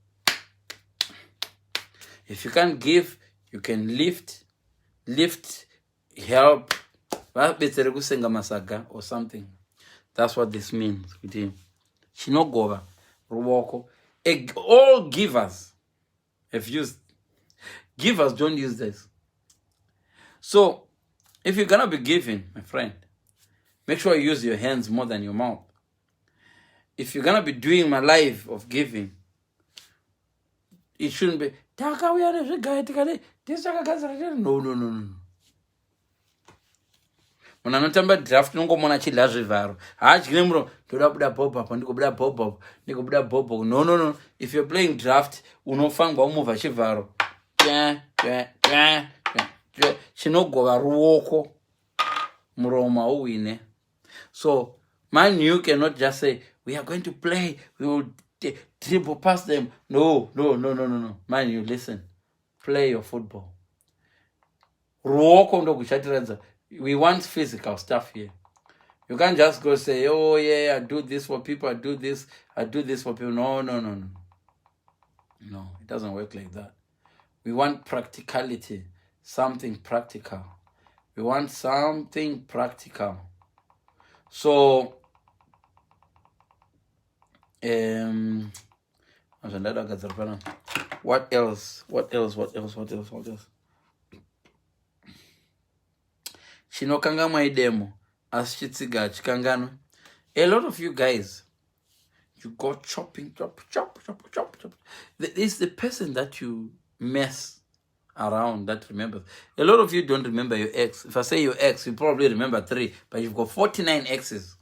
if you can't give, you can lift, help, or something. That's what this means with him. Chinogova, ruwoko. All givers have used. Givers don't use this. So, if you're gonna be giving, my friend, make sure you use your hands more than your mouth. If you're gonna be doing my life of giving, it shouldn't be no. Munhu anotamba draft nongomona chidla zvivharo haadyi nemuro ndoda kubuda bhobhapo ndikobuda bhobhapo ndikobuda bhobhapo no. If you're playing draft unofangwa umuvha chivharo chinogova ruoko muromo hauwine. So man, you cannot just say we are going to play, we will dribble past them. No. Man, you listen, play your football. Ruoko ndokuchatiradza. We want physical stuff here. You can't just go say, oh yeah, I do this for people, I do this for people. No, it doesn't work like that. We want practicality, something practical. We want something practical. So what else? Chinokanga idemo asichitsiga chikangano. A lot of you guys, you go chopping, chop. It's the person that you mess around that remembers. A lot of you don't remember your ex. If I say your ex, you probably remember 3, but you've got 49 exes.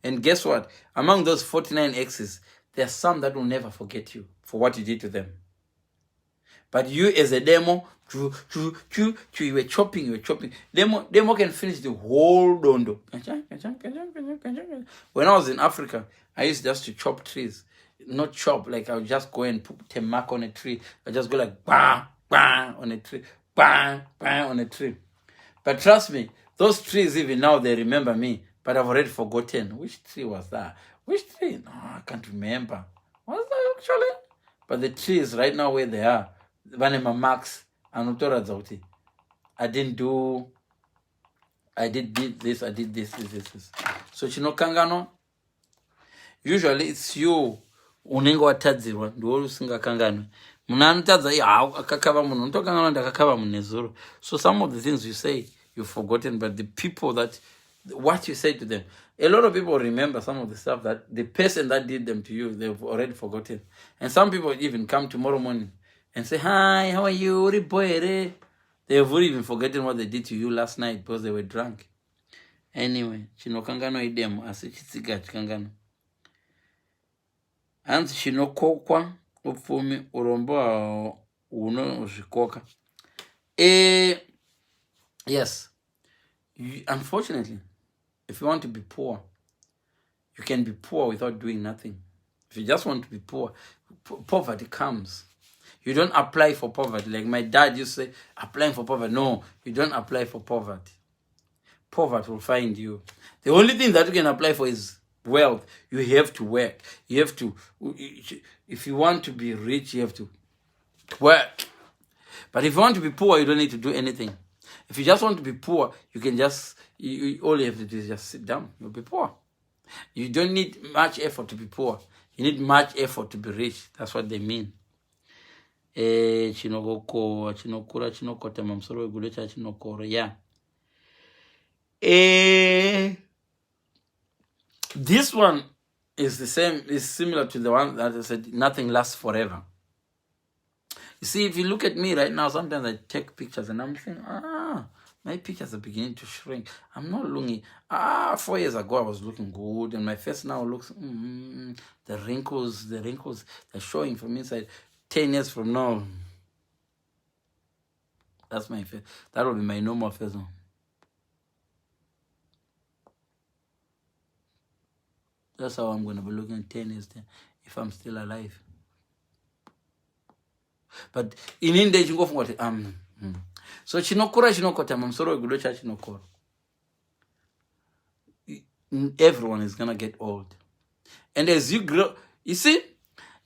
And guess what? Among those 49 exes, there are some that will never forget you for what you did to them. But you as a demo, you were chopping. Demo can finish the whole dondo. When I was in Africa, I used just to chop trees. Not chop, like I would just go and put a mark on a tree. I just go like bang on a tree, bang on a tree. But trust me, those trees even now they remember me, but I've already forgotten which tree was that. Which tree? No, I can't remember. What's that actually? But the trees right now where they are, vanema marks anotoradza kuti I did this. So chinokangano, usually it's you unenge watadzirwa ndiwe usingakanganwe. Munhu anotadza akakava munhu unotokangana ndakakava munhu nezuro. So some of the things you say you've forgotten, but the people that what you say to them, a lot of people remember some of the stuff that the person that did them to you, they've already forgotten. And some people even come tomorrow morning and say, hi, how are you? They've even forgotten what they did to you last night because they were drunk. Anyway, chinokangano idemo asi chitsiga chikangano. Hanzi chinokokwa upfumi urombo unozvikoka. Yes. Unfortunately, if you want to be poor, you can be poor without doing nothing. If you just want to be poor, poverty comes. You don't apply for poverty. Like my dad used to say, applying for poverty. No, you don't apply for poverty. Poverty will find you. The only thing that you can apply for is wealth. You have to work. You have to, if you want to be rich, you have to work. But if you want to be poor, you don't need to do anything. If you just want to be poor, you can just, all you have to do is just sit down. You'll be poor. You don't need much effort to be poor. You need much effort to be rich. That's what they mean. Chinokoko, chinokura, chinokota, mamsoro, gulecha, chinokoro, yeah. This one is the same, is similar to the one that I said, nothing lasts forever. You see, if you look at me right now, sometimes I take pictures and I'm saying, my pictures are beginning to shrink. I'm not looking, 4 years ago I was looking good and my face now looks, the wrinkles, they're showing from inside. 10 years from now, that's my face. That will be my normal face now. That's how I'm going to be looking 10 years. if I'm still alive. But in India, you go for what? So chinokura chinokotama musoro wegudo chachinokora. Everyone is gonna get old. And as you grow, you see,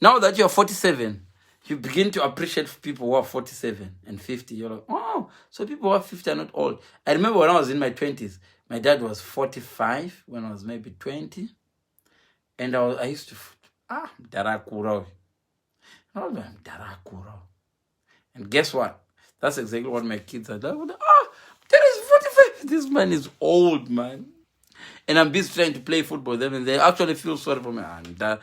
now that you're 47, you begin to appreciate people who are 47 and 50. You're like, oh, so people who are 50 are not old. I remember when I was in my 20s, my dad was 45 when I was maybe 20. And I used to, Darakura. Darakura. And guess what? That's exactly what my kids are like. Dad is 45. This man is old, man. And I'm busy trying to play football with them, and they actually feel sorry for me. Dara,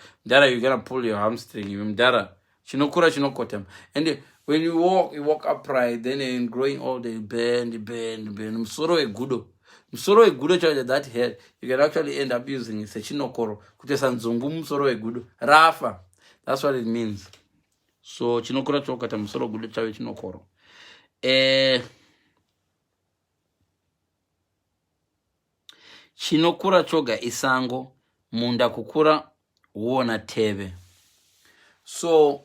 you're gonna pull your hamstring. Dara, chinokura chinokotem. And when you walk upright, then in growing old, they bend. Msoro e gudo. Msoro e gudo charge that head. You can actually end up using it. Chinokoro. Kutesa nzungu msoro e gudo. Rafa. That's what it means. So chinokura chinokotem msoro gudo charge chinokoro. Chinokura choga isango, munda kukura uona teve. So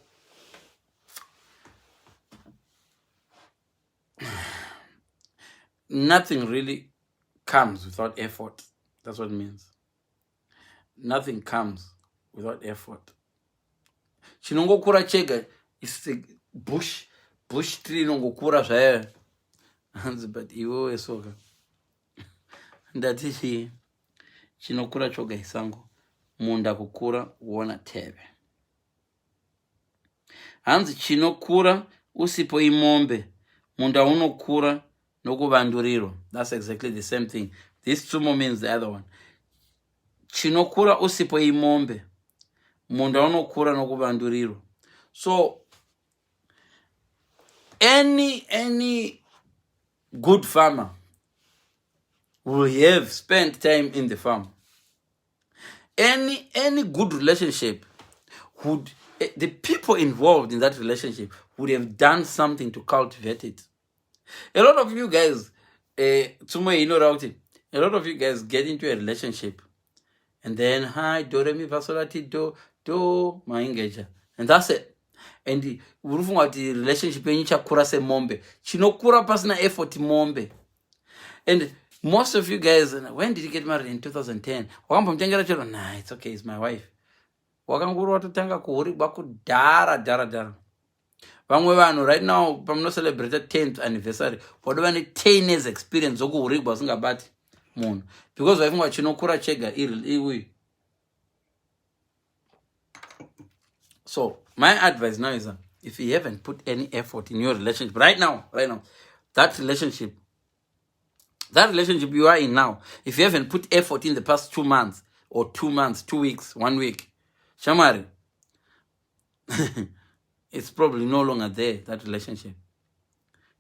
nothing really comes without effort. That's what it means. Nothing comes without effort. Chinongokura chega is the bush tree nongokura zvayo. But iwo esoka. Ndatichi chinokura choga isango, munda kukura uona teve. Hanzi chinokura usipo imombe, munda unokura nokuvanduriro. That's exactly the same thing. This TSUMO means the other one. Chinokura usipo imombe, munda unokura nokuvanduriro. So any good farmer will have spent time in the farm. Any good relationship would, the people involved in that relationship would have done something to cultivate it. A lot of you guys, TSUMO, you know routing. A lot of you guys get into a relationship, and then hi, do re mi fa sol la ti do ma engager, and that's it. And the relationship yenyu chakura se mombe, chinokura pasina effort mombe. And most of you guys, when did you get married? In 2010. Nah, it's okay, it's my wife. Wakanguru watotanga kuhurigwa kudhara. Vamwe vanhu right now pamno celebrate 10th anniversary wadova ne 10 years experience zokuhurigwa usingabati munhu, because vaifungwa chinokura chega iwi. So my advice now is if you haven't put any effort in your relationship right now, that relationship you are in now, if you haven't put effort in the past 2 months or 2 months, 2 weeks, 1 week, shamari, it's probably no longer there, that relationship.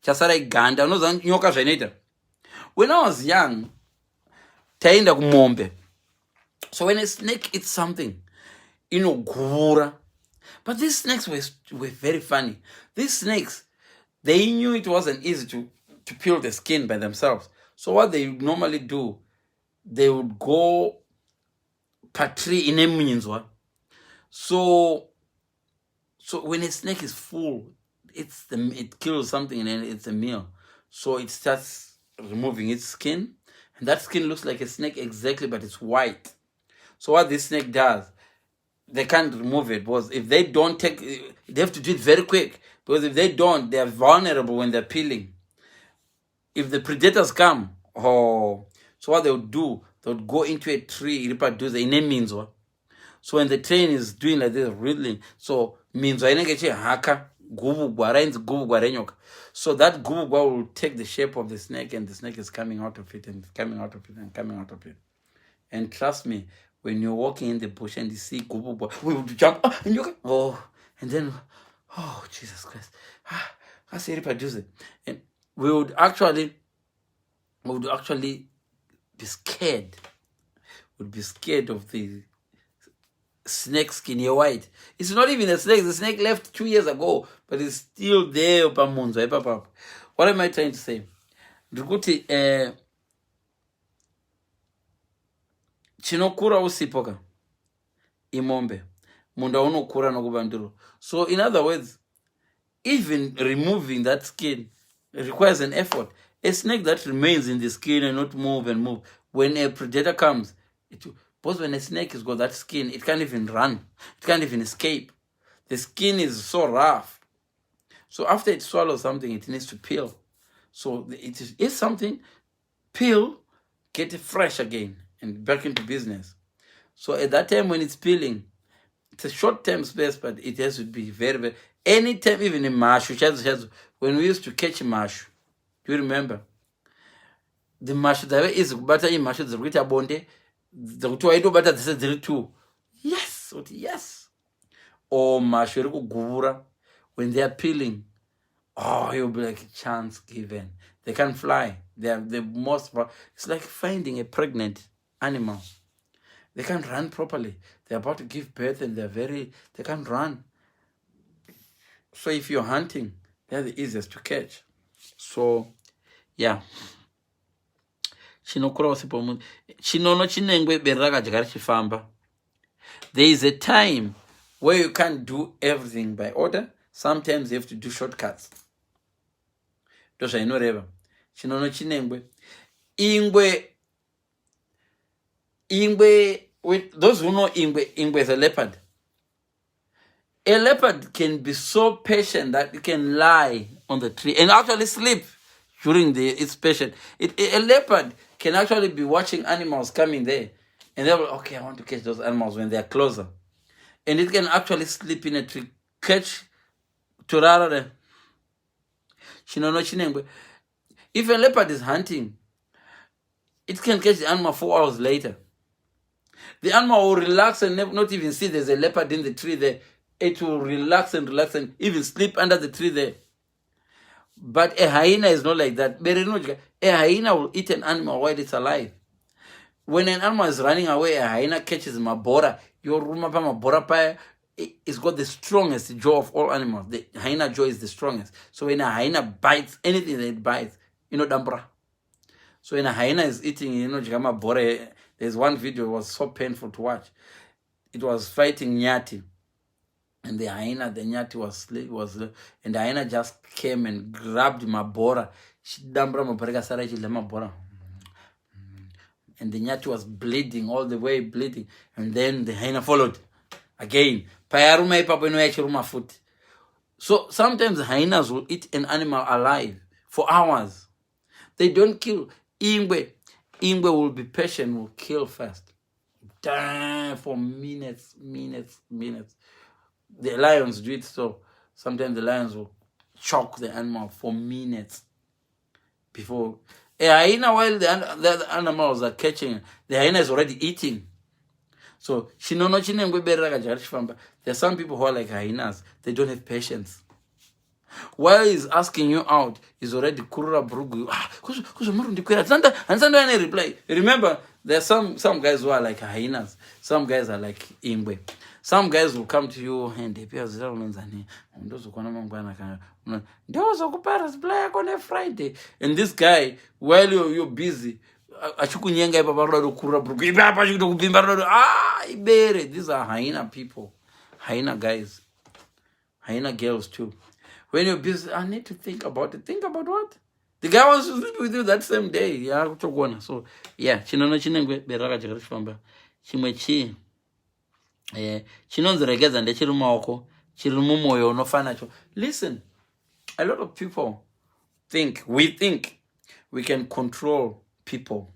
Chasara iganda, nyoka zvainoita. When I was young, taenda kumombe. So when a snake eats something, inogura. But these snakes were very funny. These snakes, they knew it wasn't easy to peel the skin by themselves. So what they normally do, they would go patri in a minzwa. So when a snake is full, it kills something and it's a meal. So it starts removing its skin, and that skin looks like a snake exactly, but it's white. So what this snake does, they can't remove it, because if they don't they have to do it very quick, because if they don't, they are vulnerable when they're peeling. If the predators come, so what they would do, they would go into a tree, reproduce in a minzwa. So when the train is doing like this, riddling, so minzwa inenge haka gubugwa renyoka. So that gubugwa will take the shape of the snake, and the snake is coming out of it and coming out of it and coming out of it. And trust me, when you're walking in the bush and you see gubugwa, we would jump, and you go, and then, Jesus Christ, I say reproduce it. And we would actually be scared. We'd be scared of the snake skin here white. It's not even a snake. The snake left 2 years ago, but it's still there. What am I trying to say? Chinokura usipoka imombe, munda unokura nokuva ndiro. So in other words, even removing that skin requires an effort. A snake that remains in the skin and not move and move, when a predator comes, because when a snake has got that skin, it can't even run, it can't even escape. The skin is so rough. So after it swallows something, it needs to peel. So it is something, peel, get it fresh again, and back into business. So at that time when it's peeling, it's a short-term space, but it has to be very, very. Anytime, even in mashu, when we used to catch mashu, do you remember? The mashu that is butter in mashu, the rita bonde, the two I do butter, this is the two. Yes. Or mashu gura, when they are peeling, oh, you'll be like, chance given. They can't fly. They are the most. It's like finding a pregnant animal. They can't run properly. They're about to give birth and they can't run. So if you're hunting, they're the easiest to catch. So, yeah. There is a time where you can't do everything by order. Sometimes you have to do shortcuts. Those I know ever. Ingwe, with those who know Ingwe is a leopard. A leopard can be so patient that it can lie on the tree and actually sleep during its patient. A leopard can actually be watching animals coming there, and they'll be, okay, I want to catch those animals when they're closer. And it can actually sleep in a tree, catch turara. If a leopard is hunting, it can catch the animal 4 hours later. The animal will relax and not even see there's a leopard in the tree there. It will relax and even sleep under the tree there. But a hyena is not like that. A hyena will eat an animal while it's alive. When an animal is running away, a hyena catches mabora. It's got the strongest jaw of all animals. The hyena jaw is the strongest. So when a hyena bites anything that it bites, dambra. So when a hyena is eating, mabora, there's one video, it was so painful to watch. It was fighting nyati. And the nyati and the hyena just came and grabbed mabora. And the nyati was bleeding, all the way bleeding. And then the hyena followed again. So sometimes hyenas will eat an animal alive for hours. They don't kill. Ingwe will be patient, will kill first. For minutes. The lions do it, so sometimes the lions will choke the animal for minutes before. A hyena, while the animals are catching, the hyena is already eating. So there are some people who are like hyenas. They don't have patience. While he's asking you out, he's already kurura brugu. And reply. Remember, there are some guys who are like hyenas. Some guys are like ingwe. Some guys will come to you and they on a Friday. And this guy, while you're busy, these are hyena people, hyena guys, hyena girls too. When you're busy, I need to think about it. Think about what? The guy wants to sleep with you that same day. Yeah, so yeah, listen, a lot of people think we can control people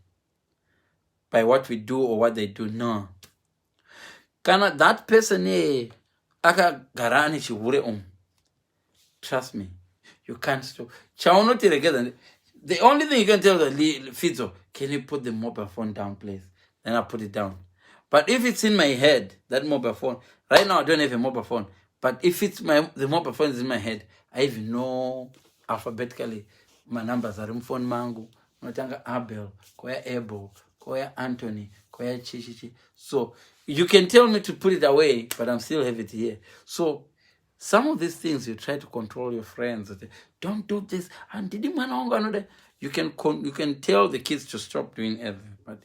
by what we do or what they do. No. That person trust me, you can't stop. The only thing you can tell the Fizo, can you put the mobile phone down, please? Then I put it down. But if it's in my head, that mobile phone, right now I don't have a mobile phone, but if it's the mobile phone is in my head, I even know alphabetically my numbers are in phone mangu, Notanga Abel, Koya Abel, Koya Anthony, Koya Chichichi. So you can tell me to put it away, but I'm still have it here. So some of these things you try to control your friends. Don't do this. And you can tell the kids to stop doing everything, but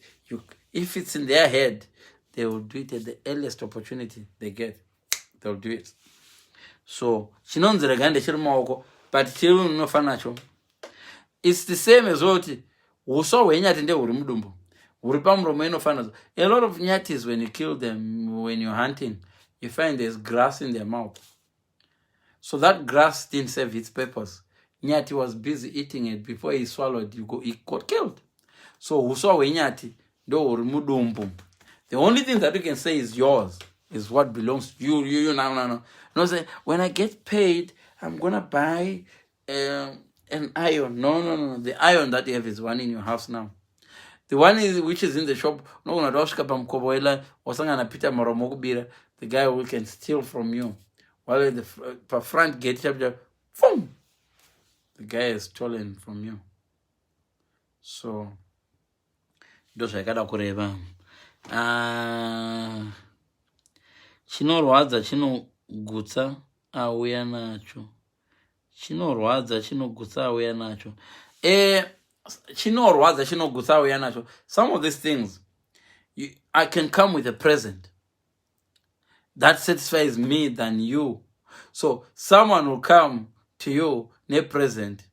if it's in their head, they will do it at the earliest opportunity they get. they'll do it. So chinonzi regande chiri mumaoko but chiri unofa nacho. It's the same as what uswa hwenyati ndehuri mudumbu huri pamuromo inofanira. A lot of nyatis, when you kill them, when you're hunting, you find there's grass in their mouth. So that grass didn't serve its purpose. Nyati was busy eating it before he swallowed. He got killed. So uswa hwenyati ndohuri mudumbu. The only thing that you can say is yours, is what belongs to you. No. No, say, when I get paid, I'm going to buy an iron. No. The iron that you have is one in your house now. The one which is in the shop, the guy who can steal from you. While the front gate, the guy is stolen from you. So, those I gotta kureva. Chinorwadza chinogutsa auya nacho. Chinorwadza chinogutsa auya nacho. Chinorwadza chinogutsa auya nacho. Some of these things, I can come with a present that satisfies me than you. So someone will come to you ne present.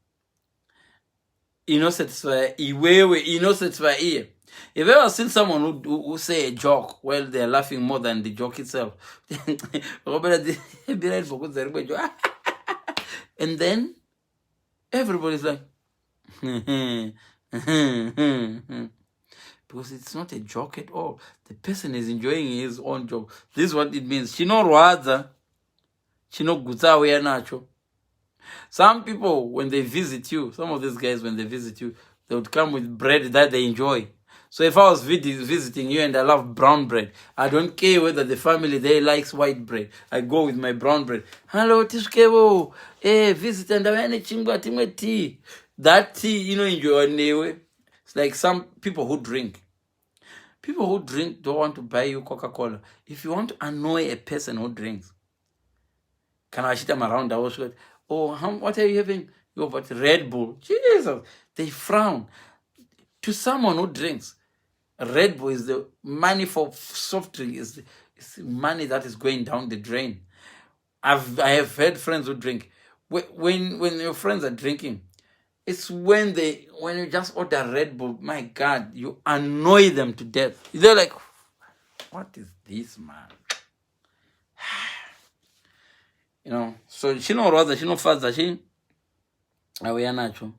Satisfy satisfy. If you ever seen someone who say a joke while they're laughing more than the joke itself, and then everybody's like, because it's not a joke at all. The person is enjoying his own joke. This is what it means. Chinorwadza chinogutsa auya nacho. Some people, when they visit you, some of these guys, when they visit you, they would come with bread that they enjoy. So if I was visiting you and I love brown bread, I don't care whether the family there likes white bread. I go with my brown bread. Hello, Tishkevo. Visit and I chingwa timwe tea. That tea, enjoy anyway. It's like some people who drink. People who drink don't want to buy you Coca-Cola. If you want to annoy a person who drinks, can I sit them around? I was like, oh, what are you having? You have got Red Bull. Jesus, they frown. To someone who drinks, Red Bull is the money for soft drink. Is money that is going down the drain. I have had friends who drink. When your friends are drinking, it's when you just order Red Bull, my God, you annoy them to death. They're like, what is this, man? So nacho.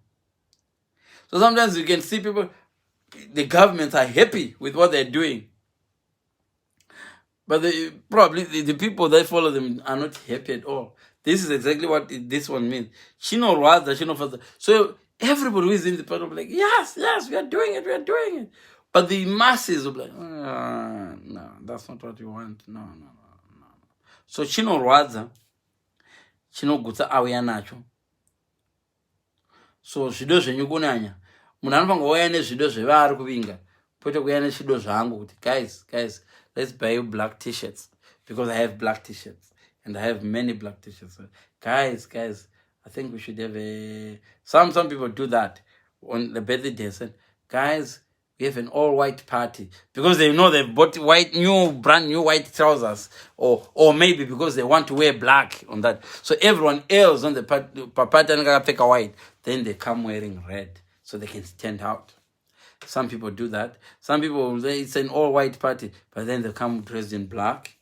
So sometimes you can see people, the governments are happy with what they're doing. But probably the people that follow them are not happy at all. This is exactly what this one means. So everybody who is in the party will be like, yes, we are doing it. But the masses will be like, no, that's not what you want. No. So chinorwadza chinogutsa auya nacho. So zvido zvenyu kunyanya munhu anofanirwa kuuya nezvido zvevari kuvinga poite kuuya nezvido zvangu kuti guys, let's buy you black t-shirts because I have black t-shirts and I have many black t-shirts. So, guys, I think we should have some people do that on the birthday day. Said, guys, we have an all-white party because they know they've bought brand new white trousers, or maybe because they want to wear black on that. So everyone else on the party pick a white, then they come wearing red so they can stand out. Some people do that. Some people, it's an all-white party, but then they come dressed in black.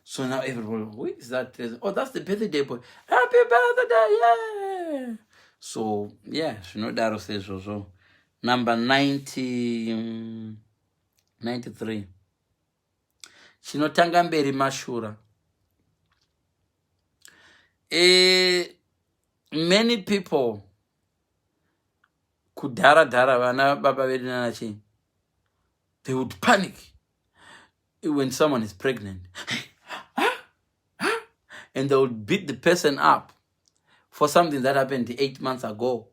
So now everybody, who is that? Oh, that's the birthday boy. Happy birthday, yeah! So, yeah, Daro says so. Number 93. Chinotanga mberi mashura. Many people kudara vana baba vedu nanachi, they would panic when someone is pregnant. And they would beat the person up for something that happened 8 months ago.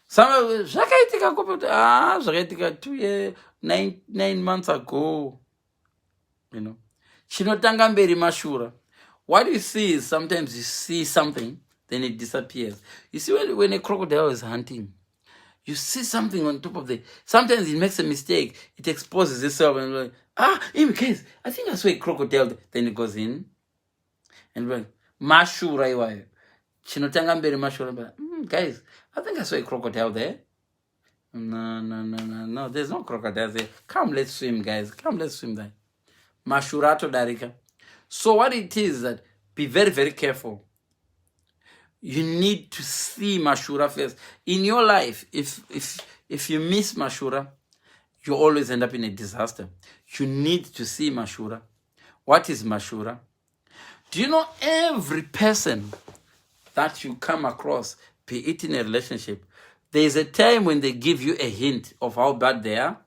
Some zvakaitika 2 years, 9 months ago. Chinotanga mberi mashura. What you see is sometimes you see something, then it disappears. You see, when a crocodile is hunting, You see something on top of the. Sometimes it makes a mistake. It exposes itself and like, in the case, I think I saw a crocodile. Then it goes in and like, mashura iwayo. Chinotanga mberi mashura. Guys, I think I saw a crocodile there. No. There's no crocodile there. Come, let's swim, guys. Come, let's swim there. Mashurato darika. So what it is that be very, very careful. You need to see Mashura first. In your life, if you miss Mashura, you always end up in a disaster. You need to see Mashura. What is Mashura? Do you know every person that you come across, be it in a relationship, there is a time when they give you a hint of how bad they are,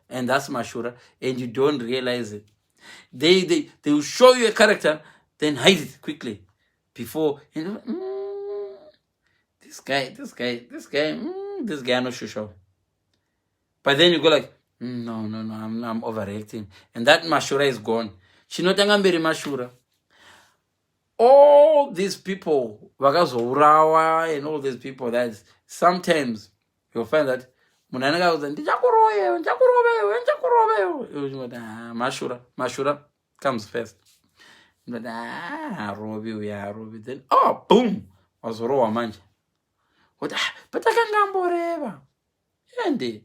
and that's Mashura, and you don't realize it. They will show you a character, then hide it quickly before you know. This guy, no shusho. But then you go like, no, I'm overreacting. And that Mashura is gone. Chinotanga mberi Mashura. All these people, Wagazorawa and all these people, that sometimes you'll find that Mashura comes first. But Robbie, then boom, was Roa Manja. But I can't go forever. And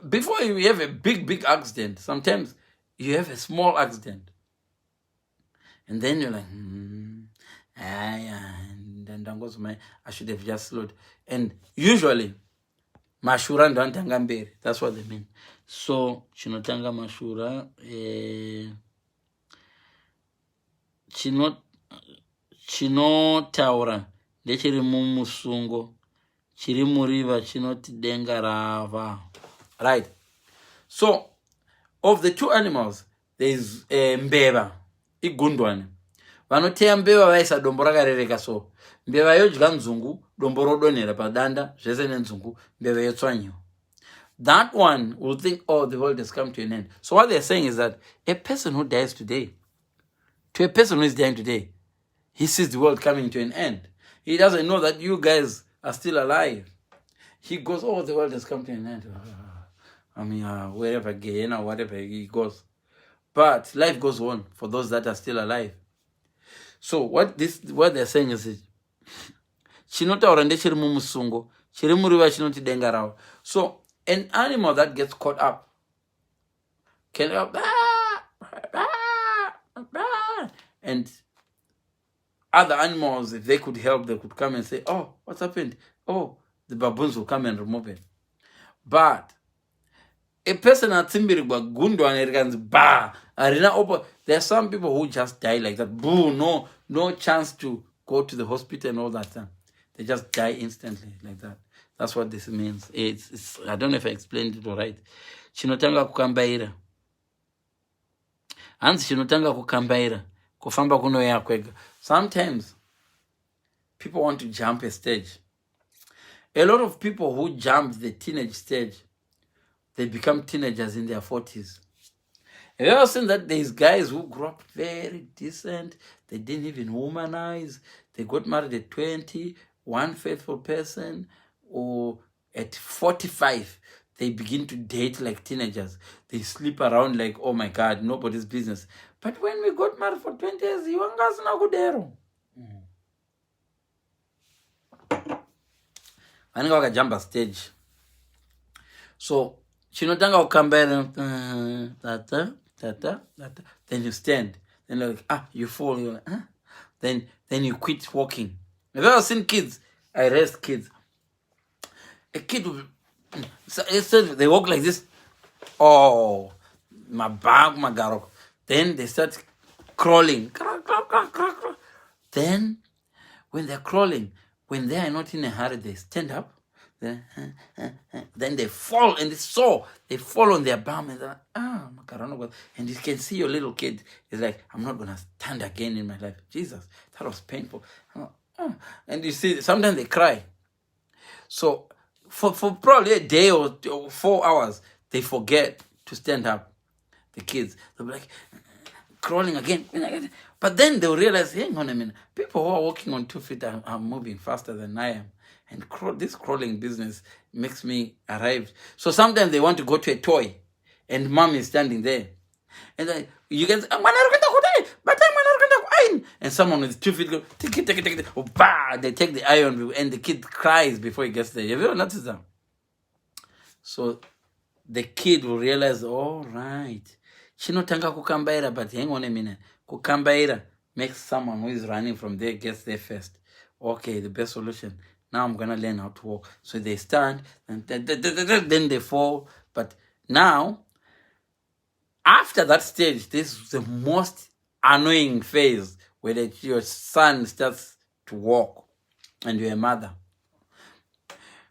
before you have a big accident, sometimes you have a small accident. And then you're like, and then goes I should have just slowed. And usually, Mashura and Tangambere, that's what they mean. So, Chinotanga Mashura, Chinotaura, Dechiri Mumusungo, Chirimuriva, Chinoti Dengarava. Right. So, of the two animals, there is Mbeba, Igundwane. Vanoteya mbeva vaisa dombo rakarereka so. Mbeva yodya nzungu, dombo rodonhera padanda, zvese nenzungu, mbeva yotswanyiwa. That one will think, oh, the world has come to an end. So what they're saying is that a person who dies today, to a person who is dying today, he sees the world coming to an end. He doesn't know that you guys are still alive. He goes, oh, the world has come to an end. I mean, wherever Guyana, whatever he goes. But life goes on for those that are still alive. So what they're saying is, chinotaura ndechiri mumusungo, chiri muriva chinoti dengarawa. So an animal that gets caught up can and other animals, if they could help, they could come and say, oh, what's happened? Oh, the baboons will come and remove it. But a person at Timbirigba, Gundo and Ergans, Arena Opa, there are some people who just die like that. Boo, no chance to go to the hospital and all that time. They just die instantly like that. That's what this means. It's I don't know if I explained it all right. Chinotanga kukambaira. Hansi chinotanga kukambaira. Kufamba kunoya kwega. Sometimes people want to jump a stage. A lot of people who jump the teenage stage, they become teenagers in their 40s. Have you ever seen that there's guys who grew up very decent, they didn't even womanize, they got married at 20, one faithful person, or at 45, they begin to date like teenagers. They sleep around like, oh my God, nobody's business. But when we got married for 20 years, you wangas na kudero. Ananga wakajamba stage. So, chinotanga ukambere, tata. Then you stand. Then like, you fall. You're like, Then you quit walking. Have you ever seen kids? I raised kids. A kid will, they walk like this. Oh, my bag, my garok. Then they start crawling. Then, when they're crawling, when they are not in a hurry, they stand up. Then they fall and it's sore. They fall on their bum and they're like, and you can see your little kid is like, I'm not gonna stand again in my life. Jesus, that was painful. And you see, sometimes they cry. So for probably a day or 4 hours, they forget to stand up. The kids, they'll be like crawling again. But then they'll realize, hang on a minute, people who are walking on 2 feet are moving faster than I am. And this crawling business makes me arrive. So sometimes they want to go to a toy, and mom is standing there. And then you can say, and someone with 2 feet go, take it. Oh, bah! They take the iron, and the kid cries before he gets there. Have you ever noticed that? So the kid will realize, all right, chinotanga kukambaira, but hang on a minute. Kukambaira makes someone who is running from there gets there first. Okay, the best solution. Now I'm gonna learn how to walk. So they stand, and then they fall. But now, after that stage, this is the most annoying phase where your son starts to walk and you're a mother.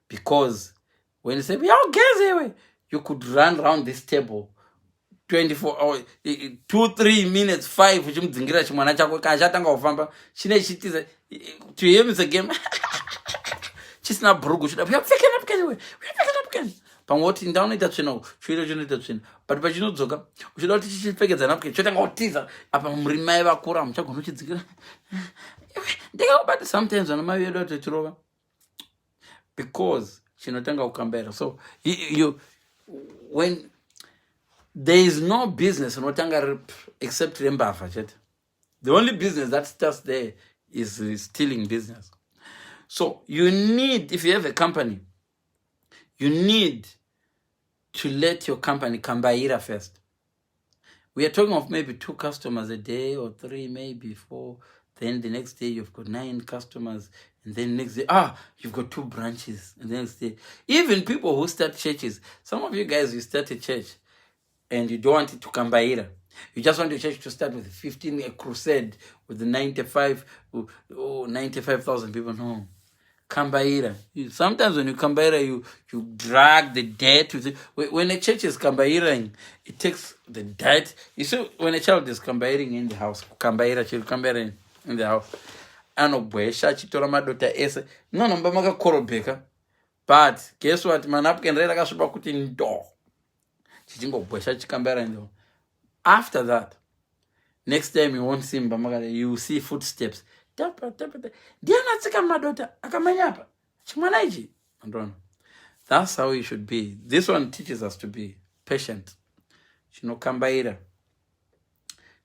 Because when you say, you could run around this table 24 hours, 2-3 minutes, 5, uchimudzingira chimwana chako kachatanga kufamba chine chitiza to him is a game. Chisina brugu chida uyapfeka pamwe woti ndaunoita tsvina choita chinoita tsvina but pachinodzoka uchida kuti chichipfekedza napken chotanga kutiza apa murimi mai vakura muchagona uchidzingira ndikakubata sometimes vana mai vedu vatochirova because chinotanga kukambaira. So when there is no business unotanga except rembavha chete. The only business that starts there is stealing business. So you need, if you have a company, you need to let your company kambaira first. We are talking of maybe 2 customers a day or 3, maybe 4. Then the next day you've got 9 customers. And then next day, you've got 2 branches. And the next day, even people who start churches, some of you guys, you start a church and you don't want it to kambaira. You just want your church to start with 15, a crusade with the 95,000 people. No. Kambaira. Sometimes when you kambaira, you drag the dirt. When a church is kambairing, it takes the dirt. You see, when a child is kambairing in the house, kambairing in the house, anobwesha chitora madota ese nonomba makakorobheka, but guess what, manapken rera kasvipa kuti ndo chichingobwesha chikambaira ndo. After that, next time you won't see him, you see footsteps. That's how you should be. This one teaches us to be patient. Chinokambaira.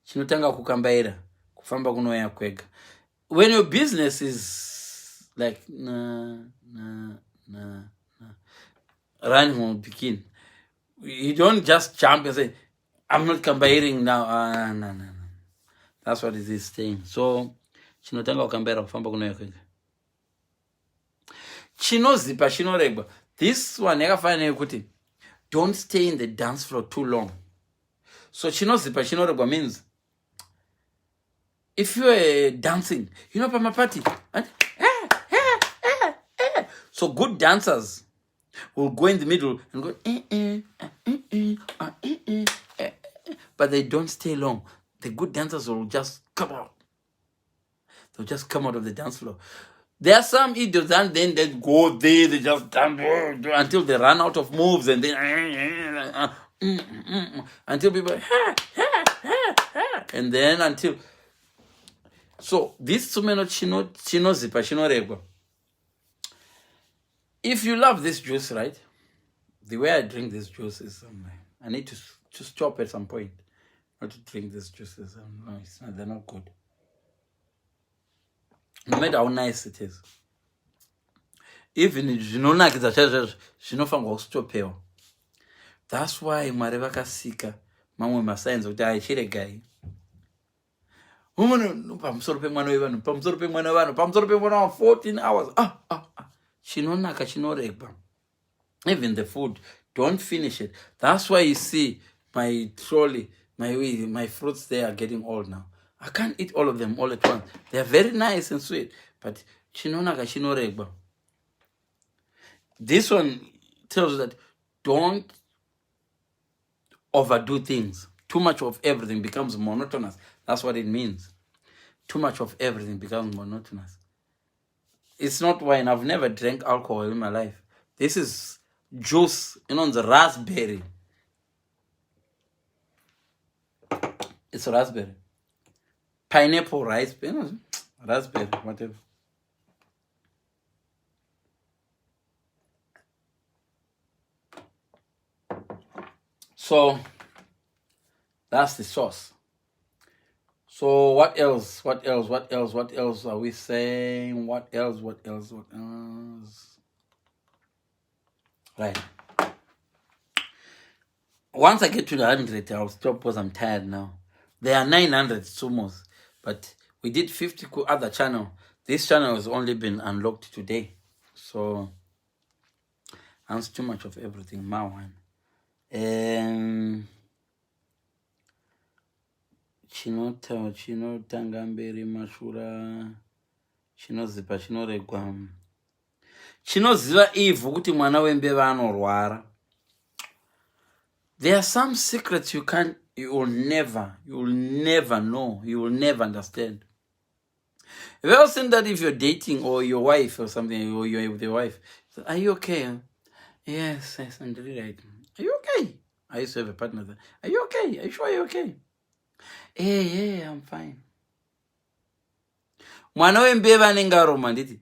Chinotanga kukambaira. Kufamba kunoya kwega. When your business is like running will begin, you don't just jump and say, I'm not kambairing now. No. That's what it is saying. So chinotanga kukambaira kufamba kunoya kwega. Chinozipa chinoregwa. This one yakafanira kuti don't stay in the dance floor too long. So chinozipa chinoregwa means if you are dancing, pama party, and so good dancers will go in the middle and go but they don't stay long. The good dancers will just come out. They'll just come out of the dance floor. There are some idiots, and then they go there, they just dance until they run out of moves, and then until people and then until. So this tsumeno chinozipa chinoregwa. If you love this juice, right? The way I drink this juice is I need to stop at some point not to drink this juices. No, it's not. They're not good. No matter how nice it is, even zvinonakidza chaizvo zvinofanirwa kustopewa. That's why Mwari vakasika mamwe masainzi kuti aichiregai pamusoro pemwana wevanhu, pamusoro pemwana wevanhu, pamusoro pemwana wa 14 hours. Chinonaka chinoregwa. Even the food, don't finish it. That's why you see my trolley, my fruits, they are getting old now. I can't eat all of them all at once. They are very nice and sweet, but chinonaka chinoregwa. This one tells you that don't overdo things. Too much of everything becomes monotonous. That's what it means. Too much of everything becomes monotonous. It's not wine. I've never drank alcohol in my life. This is juice, the raspberry. It's raspberry. Pineapple rice, raspberry, whatever. So that's the source. So what else? What else? What else? What else are we saying? What else? What else? What else? Right. Once I get to the 100, I'll stop because I'm tired now. There are 900 sumos, but we did 50 other channel. This channel has only been unlocked today. So that's too much of everything. My one. Chinotanga mberi mashura chinozipa chinoregwa chinoziva ivhu kuti mwana wembeva anorwara. There are some secrets you will never know, you will never understand. Have you ever seen that if you're dating or your wife or something, or you're with your wife, so, are you okay? Yes, I'm really right. Are you okay? I used to have a partner that, are you okay? Are you sure you're okay? Yeah, I'm fine. Mwana wembeva anenge aroma nditi.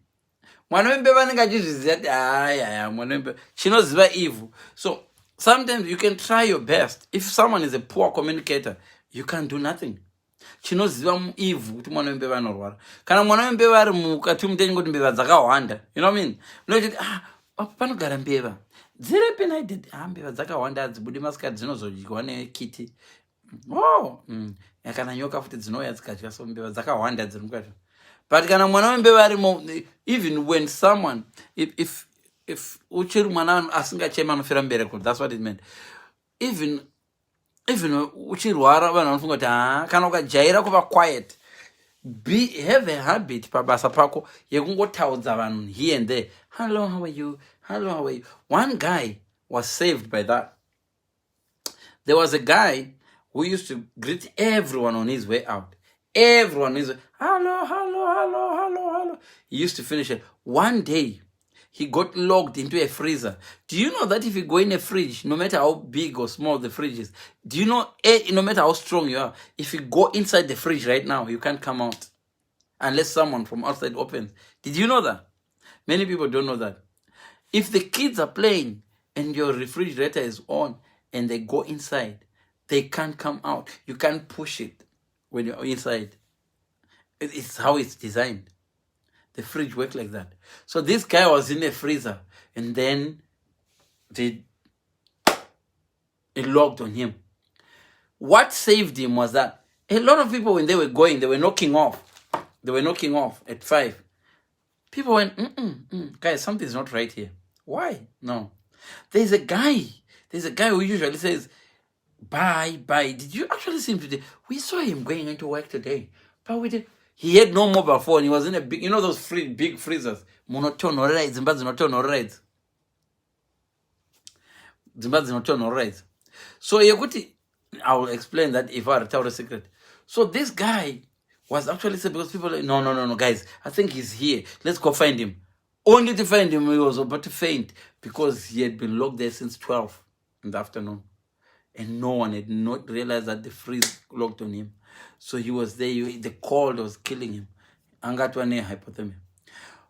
Mwana wembeva anenge achizviziva kuti aya mwana wembeva chinoziva ivhu. So sometimes you can try your best. If someone is a poor communicator, you can do nothing. Chinoziva ivhu kuti mwana wembeva anorwara. Kana mwana wembeva ari mukati mutenyi kuti mbeva dzakawanda. You know what I mean? Unoti panogara mbeva. Dzirepi naided mbeva dzakawanda adzibudi masikati dzinozodyiwa nekiti. Kana nyoka futi dzinouya dzikadya so mbeva dzakawanda dziri mukati. But kana mwana wembeva arimo, even when someone, if uchiri mwana asingachema anofira mbereko, that's what it meant. Even uchirwara vanhu vanofunga kuti kana ukajaira kuva quiet, have a habit pabasa pako yekungotaudza vanhu here and there. Hello, how are you? Hello, how are you? One guy was saved by that. There was a guy who used to greet everyone on his way out. Everyone is hello, hello, hello, hello, hello. He used to finish it. One day, he got locked into a freezer. Do you know that if you go in a fridge, no matter how big or small the fridge is, do you know, no matter how strong you are, if you go inside the fridge right now, you can't come out unless someone from outside opens. Did you know that? Many people don't know that. If the kids are playing and your refrigerator is on and they go inside, they can't come out. You can't push it when you're inside. It's how it's designed. The fridge works like that. So this guy was in a freezer and then it locked on him. What saved him was that a lot of people, when they were going, they were knocking off. They were knocking off at 5. People went, guys, something's not right here. Why? No. There's a guy who usually says, bye. Did you actually see him today? We saw him going into work today. But we did. He had no mobile phone. He was in a big, you know those big freezers. Monotone rides. So I will explain that if I tell a secret. So this guy was actually said, because people are like, no, guys, I think he's here. Let's go find him. Only to find him, he was about to faint because he had been locked there since 12 in the afternoon. And no one had not realized that the freeze locked on him. So he was there, the cold was killing him. Angatwane hypothermia.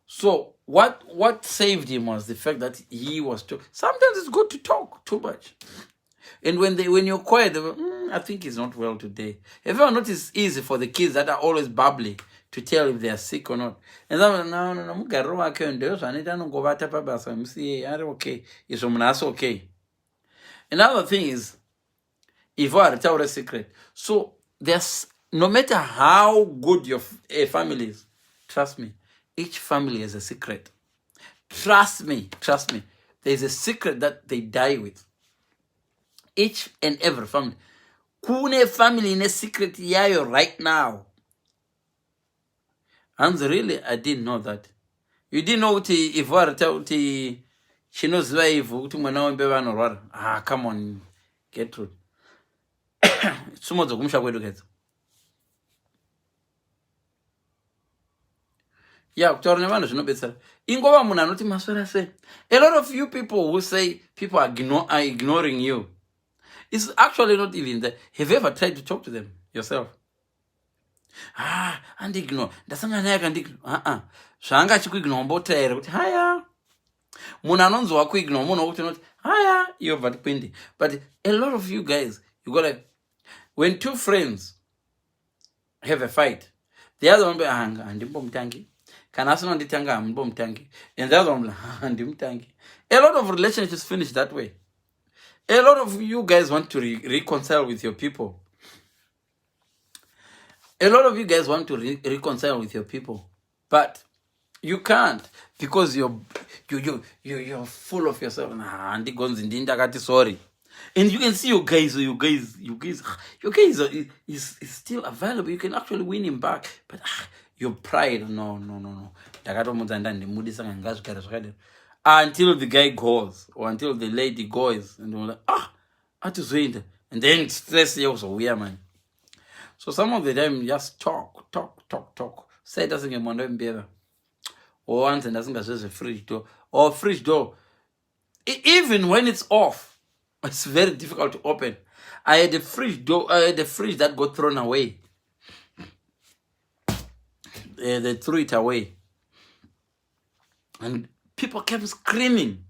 So what saved him was the fact that he was sometimes it's good to talk too much. And when you're quiet, they go, I think he's not well today. Have you ever noticed it's easy for the kids that are always bubbly to tell if they are sick or not? And then no, okay. It's okay. Another thing is, if I tell a secret, so there's no matter how good your family is, trust me, each family has a secret. Trust me. There's a secret that they die with. Each and every family. Kune family in a secret yayo right now. And really, I didn't know that. You didn't know if I tell she knows why if come on, get through. Yeah, a lot of you people who say people are ignoring you. It's actually not even that. Have you ever tried to talk to them yourself? And ignore. Shanga chikuignore mbota ere kuti haya. Munanonzo wakuignore muno kuti not Haya, you're but Quindi. But a lot of you guys, you gotta, when two friends have a fight, the other one be mtangi. Can ask on the tanga mtangi. And the other one mtangi. A lot of relationships finish that way. A lot of you guys want to reconcile with your people. A lot of you guys want to reconcile with your people, but you can't because you're full of yourself. Sorry, and you can see your guys is still available. You can actually win him back, but your pride, no. Until the guy goes or until the lady goes, and you're like, and then stress you also weird, man. So some of the time just talk. Say it doesn't get more better. Or once and doesn't get a fridge door. Or fridge door. Even when it's off, it's very difficult to open. I had a fridge door, the fridge that got thrown away. They threw it away. And people kept screaming.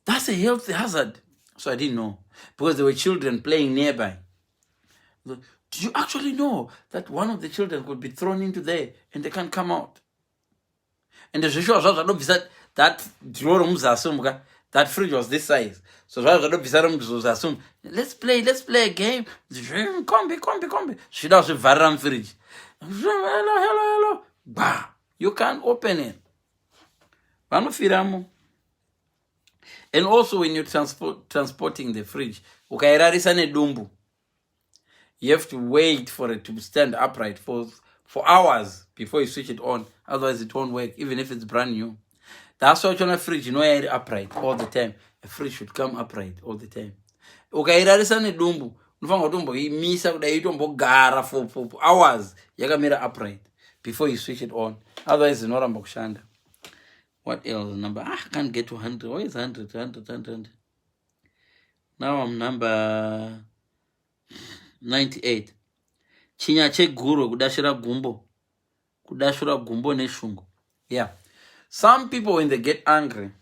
That's a health hazard. So I didn't know. Because there were children playing nearby. Do you actually know that one of the children could be thrown into there and they can't come out? And the social that fridge was this size. So let's play a game. Come. She does a varam fridge. Hello. Bah, you can't open it. And also when you're transporting the fridge, you have to wait for it to stand upright for hours before you switch it on. Otherwise, it won't work, even if it's brand new. That's why on a fridge, it's upright all the time. A fridge should come upright all the time. For hours, upright before you switch it on. Otherwise, it's not a mokshanda. What else? Number? I can't get to 100. Where is 100? Now I'm number 98. Chinya che guru kudashira gumbo neshungu. Yeah. Some people, when they get angry,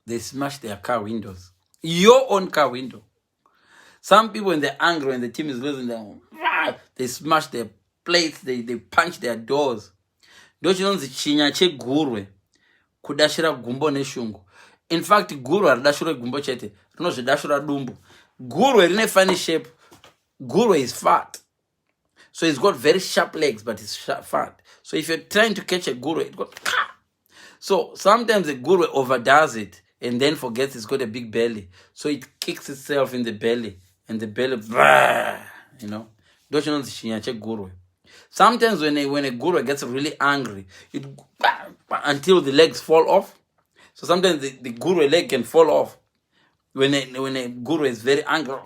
they smash their car windows. Your own car window. Some people, when they're angry, when the team is losing, they smash their plates, they punch their doors. Don't you know the chinya che guru kudashira gumbo neshungu? In fact, guru adashira gumbo chete. No, dashira dumbu. Guru is in a funny shape. Guru is fat. So he's got very sharp legs, but he's fat. So if you're trying to catch a guru, it goes. So sometimes the guru overdoes it and then forgets it's got a big belly. So it kicks itself in the belly. And the belly, you know. Don't you know the Shinyache guru? Sometimes when a guru gets really angry, it until the legs fall off. So sometimes the guru leg can fall off. When a guru is very angry,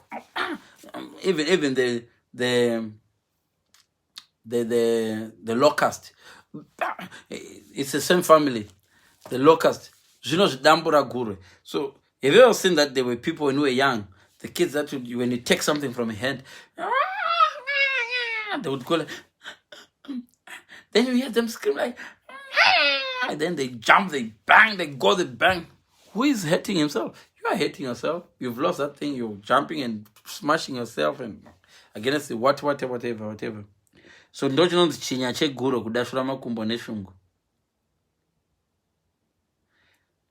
even the locust, it's the same family. The locust, dambura guru. So have you ever seen that there were people when we were young, the kids that would, when you take something from a hand, they would go like, then you hear them scream like, and then they jump, they bang, they go, they bang. Who is hurting himself? You are hating yourself. You've lost that thing. You're jumping and smashing yourself and against the whatever. So don't you know the chinyache guru kudashura makumbo neshungu?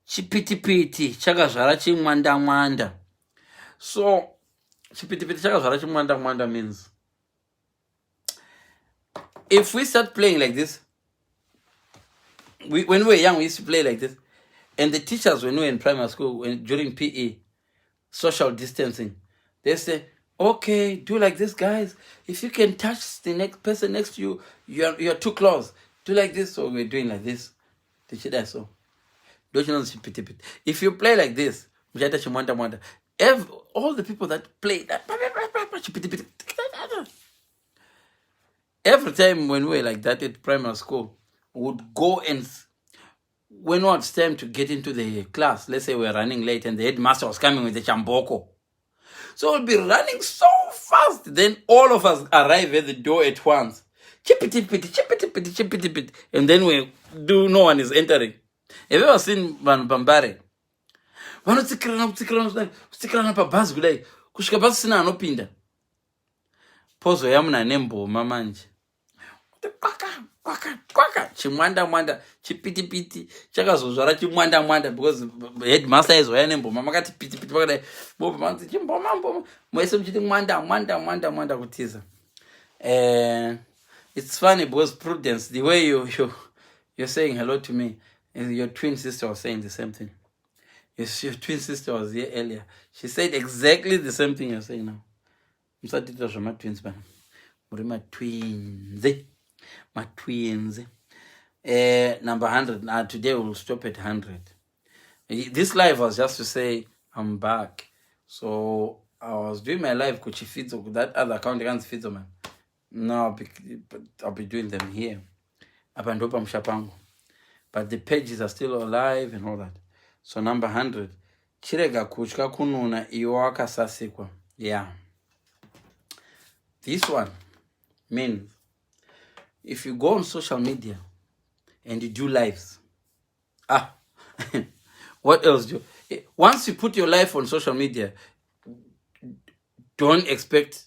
Chipitipiti chakazvara chimwanda. So chipitipiti chakazvara chimwanda means if we start playing like this, when we were young, we used to play like this. And the teachers, when we were in primary school, during PE, social distancing, they say, okay, do like this, guys. If you can touch the next person next to you, you're too close. Do like this. So we're doing like this. So don't you know the if you play like this, all the people that play that, every time when we were like that at primary school, we would go and when it's time to get into the class, let's say we're running late and the headmaster was coming with the chamboko. So we'll be running so fast. Then all of us arrive at the door at once. Chippity. And then no one is entering. Have you ever seen Bambare? vanotsikirana pabhazi kudai kusvika pasina anopinda. Pozoyamuna nemboma manje kwaka chimwanda chipitipiti chakazozvara chimwanda because headmaster aizoya nemboma makati pitipiti pakadai bomanzi chimboma moise muchiti mwanda kutiza. It's funny because Prudence, the way you're saying hello to me, your twin sister was saying the same thing. Your twin sister was here earlier. She said exactly the same thing you're saying now. My twins, man. My twins. Number 100. Now today we'll stop at 100. This live was just to say I'm back. So I was doing my live Kuchi Fidzo with that other account against Fidzo, man. No, I'll be doing them here. But the pages are still alive and all that. So number 100. Chirega kuchka kununa iwaka sasikwa. Yeah. This one means if you go on social media and you do lives, what else do you? Once you put your life on social media, don't expect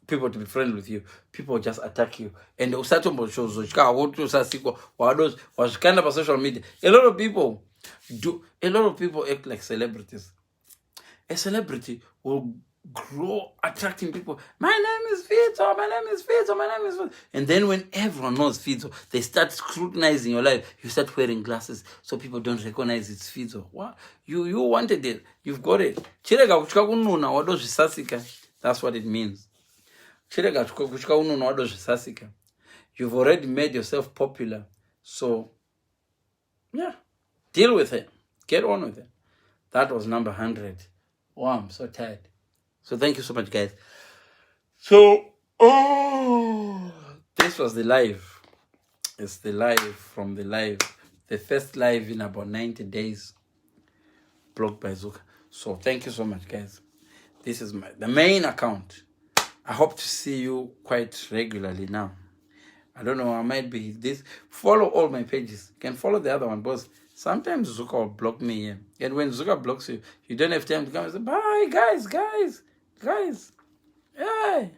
people to be friendly with you. People just attack you. And social media. A lot of people act like celebrities. A celebrity will grow attracting people. My name is Fito, my name is Fito, my name is Fito. And then when everyone knows Fito, they start scrutinizing your life. You start wearing glasses so people don't recognize it's Fito. What? You wanted it. You've got it. That's what it means. You've already made yourself popular. So, yeah, deal with it. Get on with it. That was number 100. Wow, I'm so tired. So thank you so much, guys. So, this was the live. It's the live from the live. The first live in about 90 days. Blocked by Zuka. So thank you so much, guys. This is the main account. I hope to see you quite regularly now. I don't know, I might be this. Follow all my pages. You can follow the other one, because sometimes Zuka will block me here. And when Zuka blocks you, you don't have time to come and say, bye, guys. Hey,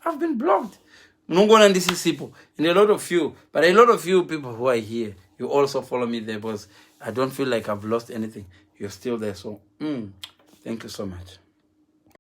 I've been blocked. And a lot of you people who are here, you also follow me there, because I don't feel like I've lost anything. You're still there. So, thank you so much.